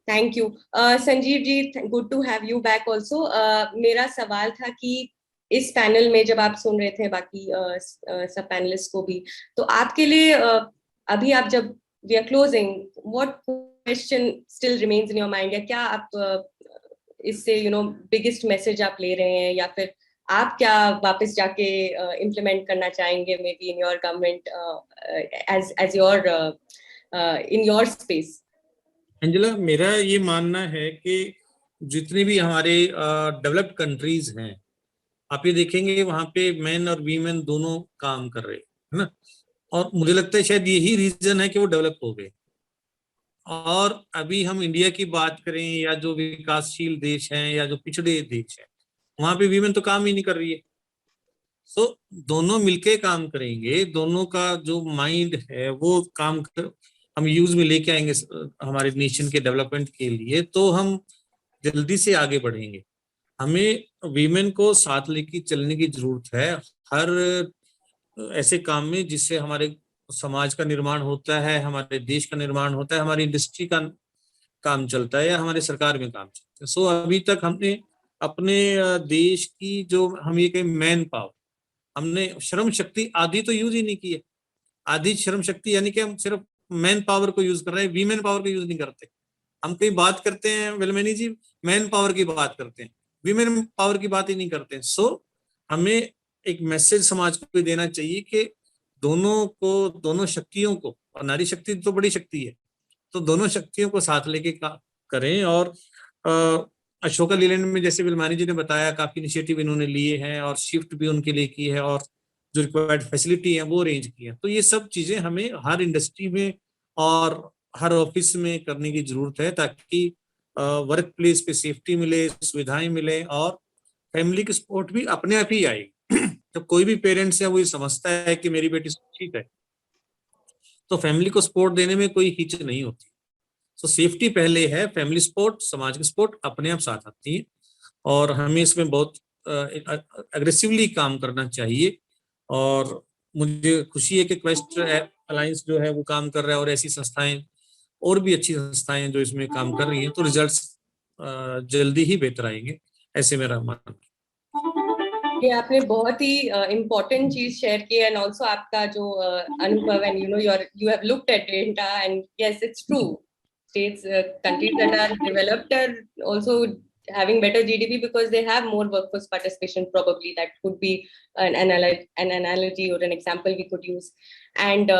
Thank you Sanjeev ji, good to have you back also. मेरा सवाल था कि इस पैनल में जब आप सुन रहे थे बाकी सब पैनलिस्ट को भी, तो आपके लिए अभी आप जब we are closing, what question still remains in your mind, या क्या आप इससे बिगेस्ट मैसेज आप ले रहे हैं, या फिर आप क्या वापस जाके इम्प्लीमेंट करना चाहेंगे may be in your government as your in your space? अंजला, मेरा ये मानना है कि जितने भी हमारे डेवलप्ड कंट्रीज हैं, आप ये देखेंगे वहां पे मेन और वीमेन दोनों काम कर रहे हैं ना, और मुझे लगता है शायद यही रीजन है कि वो डेवलप हो गए. और अभी हम इंडिया की बात करें या जो विकासशील देश हैं या जो पिछड़े देश हैं, वहां पे वीमेन तो काम ही नहीं कर रही है. सो दोनों मिलके काम करेंगे, दोनों का जो माइंड है वो काम कर हम यूज में लेके आएंगे हमारे नेशन के डेवलपमेंट के लिए, तो हम जल्दी से आगे बढ़ेंगे. हमें वीमेन को साथ लेके चलने की जरूरत है हर ऐसे काम में जिससे हमारे समाज का निर्माण होता है, हमारे देश का निर्माण होता है, हमारी इंडस्ट्री का काम चलता है या हमारे सरकार में काम चलता है. सो अभी तक हमने अपने देश की जो हम ये कहें मैन पावर, हमने श्रम शक्ति आदि तो यूज ही नहीं की है. आदि श्रम शक्ति यानी कि हम सिर्फ मैन पावर को यूज कर रहे हैं, वीमेन पावर को यूज नहीं करते. हम कहीं बात करते हैं वेलमैनी जी, मैन पावर की बात करते हैं, वीमेन पावर की बात ही नहीं करते. सो हमें एक मैसेज समाज को देना चाहिए कि दोनों शक्तियों को, और नारी शक्ति तो बड़ी शक्ति है, तो दोनों शक्तियों को साथ लेके करें. और अशोका लीलैंड में जैसे विलमानी जी ने बताया, काफी इनिशिएटिव इन्होंने लिए हैं और शिफ्ट भी उनके लिए की है और जो रिक्वायर्ड फैसिलिटी है वो अरेंज की है. तो ये सब चीजें हमें हर इंडस्ट्री में और हर ऑफिस में करने की जरूरत है, ताकि वर्क प्लेस पे सेफ्टी मिले, सुविधाएं मिले और फैमिली की सपोर्ट भी अपने आप ही आएगी. जब कोई भी पेरेंट्स है वो ये समझता है कि मेरी बेटी ठीक है, तो फैमिली को सपोर्ट देने में कोई हिच नहीं होती। सो सेफ्टी पहले है, फैमिली सपोर्ट, सामाजिक सपोर्ट अपने आप साथ आती है, और हमें इसमें बहुत अग्रेसिवली काम करना चाहिए। और मुझे खुशी है कि क्वेस्ट अलायंस जो है वो काम कर रहा है, और ऐसी संस्थाएं और भी अच्छी संस्थाएं जो इसमें काम कर रही हैं, तो रिजल्ट्स जल्दी ही बेहतर आएंगे, ऐसे मेरा मानना है। ये आपने बहुत ही इम्पोर्टेंट चीज शेयर की, एंड ऑल्सो आपका जो अनुभव, and you have looked at data, and yes, it's true. States, countries that are developed are also having better GDP because they have more workforce participation. Probably that could be an analogy or an example we could use. And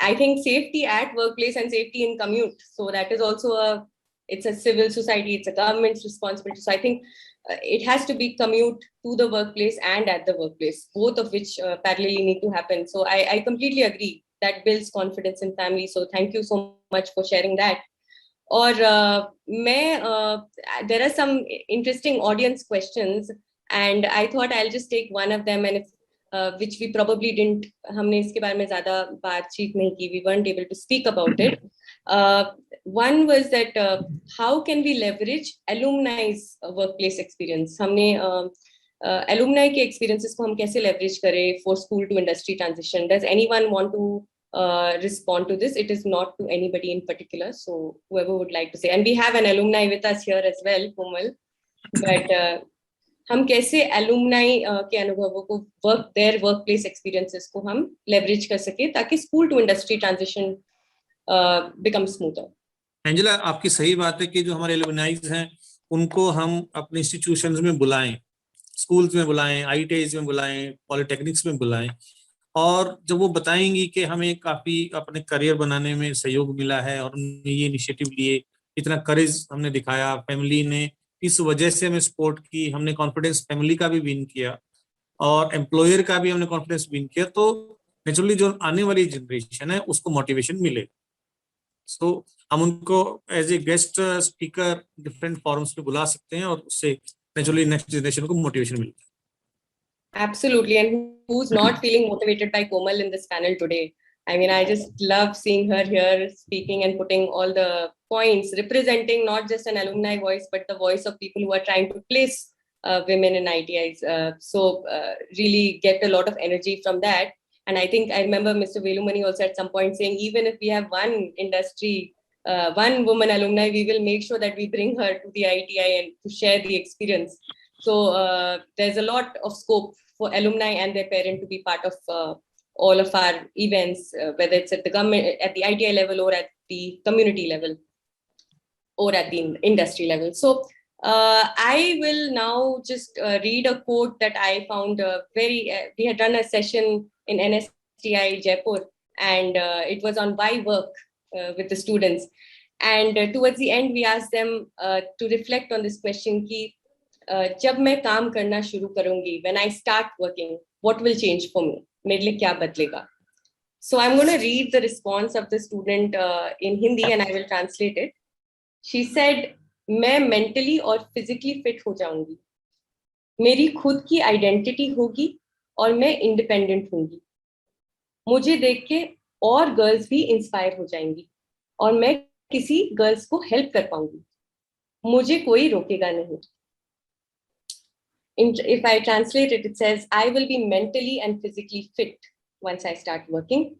I think safety at workplace and safety in commute. So that is also it's a civil society, it's a government's responsibility. So I think it has to be commute to the workplace and at the workplace, both of which parallelly need to happen. So I completely agree. That builds confidence in family. So thank you so much for sharing that. Or there are some interesting audience questions, and I thought I'll just take one of them, and which we probably didn't, हमने इसके बारे में ज़्यादा बातचीत नहीं की, we weren't able to speak about it. One was that how can we leverage alumni's workplace experience? हमने alumni के experiences को हम कैसे leverage करें for school to industry transition? Does anyone want to respond to this? It is not to anybody in particular, so whoever would like to say. And we have an alumni with us here as well, Komal. But हम कैसे alumni के अनुभवों को their workplace experiences को हम leverage कर सके ताकि school to industry transition become smoother. Angela, आपकी सही बात है कि जो हमारे एलुमनाइज हैं उनको हम अपने इंस्टीट्यूशंस में बुलाएं, स्कूल्स में बुलाएं, आईटीआईज में बुलाएं, पॉलिटेक्निक्स में बुलाएं, और जब वो बताएंगी कि हमें काफी अपने करियर बनाने में सहयोग मिला है और हमने ये इनिशिएटिव लिए, इतना करेज हमने दिखाया, फैमिली ने इस वजह से हमें सपोर्ट की, हमने कॉन्फिडेंस फैमिली का भी विन किया और एम्प्लॉयर का भी हमने कॉन्फिडेंस विन किया, तो नेचुरली जो आने वाली जनरेशन है उसको मोटिवेशन मिलेगा। सो हम उनको as a guest speaker different forums पे बुला सकते हैं और उससे नेचुरली नेक्स्ट जनरेशन को मोटिवेशन मिलता है। Absolutely. And who's not feeling motivated by Komal in this panel today? I mean, I just love seeing her here speaking and putting all the points, representing not just an alumni voice, but the voice of people who are trying to place women in ITIs. So really get a lot of energy from that. And I think I remember Mr. Velumani also at some point saying, even if we have one industry, one woman alumni, we will make sure that we bring her to the ITI and to share the experience. So there's a lot of scope for alumni and their parent to be part of all of our events, whether it's at the government, at the ITI level, or at the community level, or at the industry level. So I will now just read a quote that I found we had done a session in NSTI Jaipur, and it was on why work with the students. And towards the end, we asked them to reflect on this question ki, जब मैं काम करना शुरू करूंगी, when I start working, what will change for me? मेरे लिए क्या बदलेगा? So I'm going to read the response of the student in Hindi and I will translate it. She said, मैं mentally और physically fit हो जाऊंगी, मेरी खुद की identity होगी और मैं independent होंगी, मुझे देख के और girls भी inspire हो जाएंगी और मैं किसी girls को help कर पाऊंगी, मुझे कोई रोकेगा नहीं. If I translate it, it says, I will be mentally and physically fit once I start working.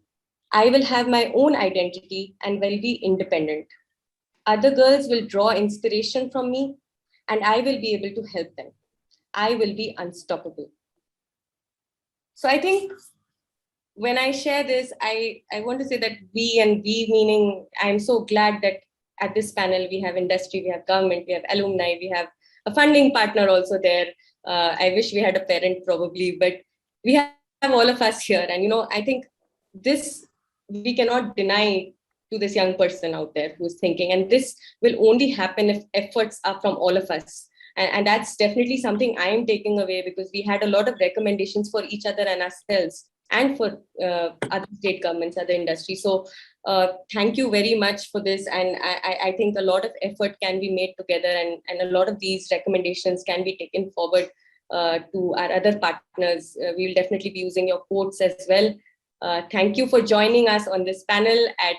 I will have my own identity and will be independent. Other girls will draw inspiration from me and I will be able to help them. I will be unstoppable. So I think when I share this, I want to say that we, and we meaning, I'm so glad that at this panel, we have industry, we have government, we have alumni, we have a funding partner also there. I wish we had a parent probably, but we have all of us here. And, I think this, we cannot deny to this young person out there who's thinking, and this will only happen if efforts are from all of us. And that's definitely something I am taking away, because we had a lot of recommendations for each other and ourselves and for other state governments, other industries. So thank you very much for this. And I think a lot of effort can be made together, and a lot of these recommendations can be taken forward to our other partners. We will definitely be using your quotes as well. Thank you for joining us on this panel at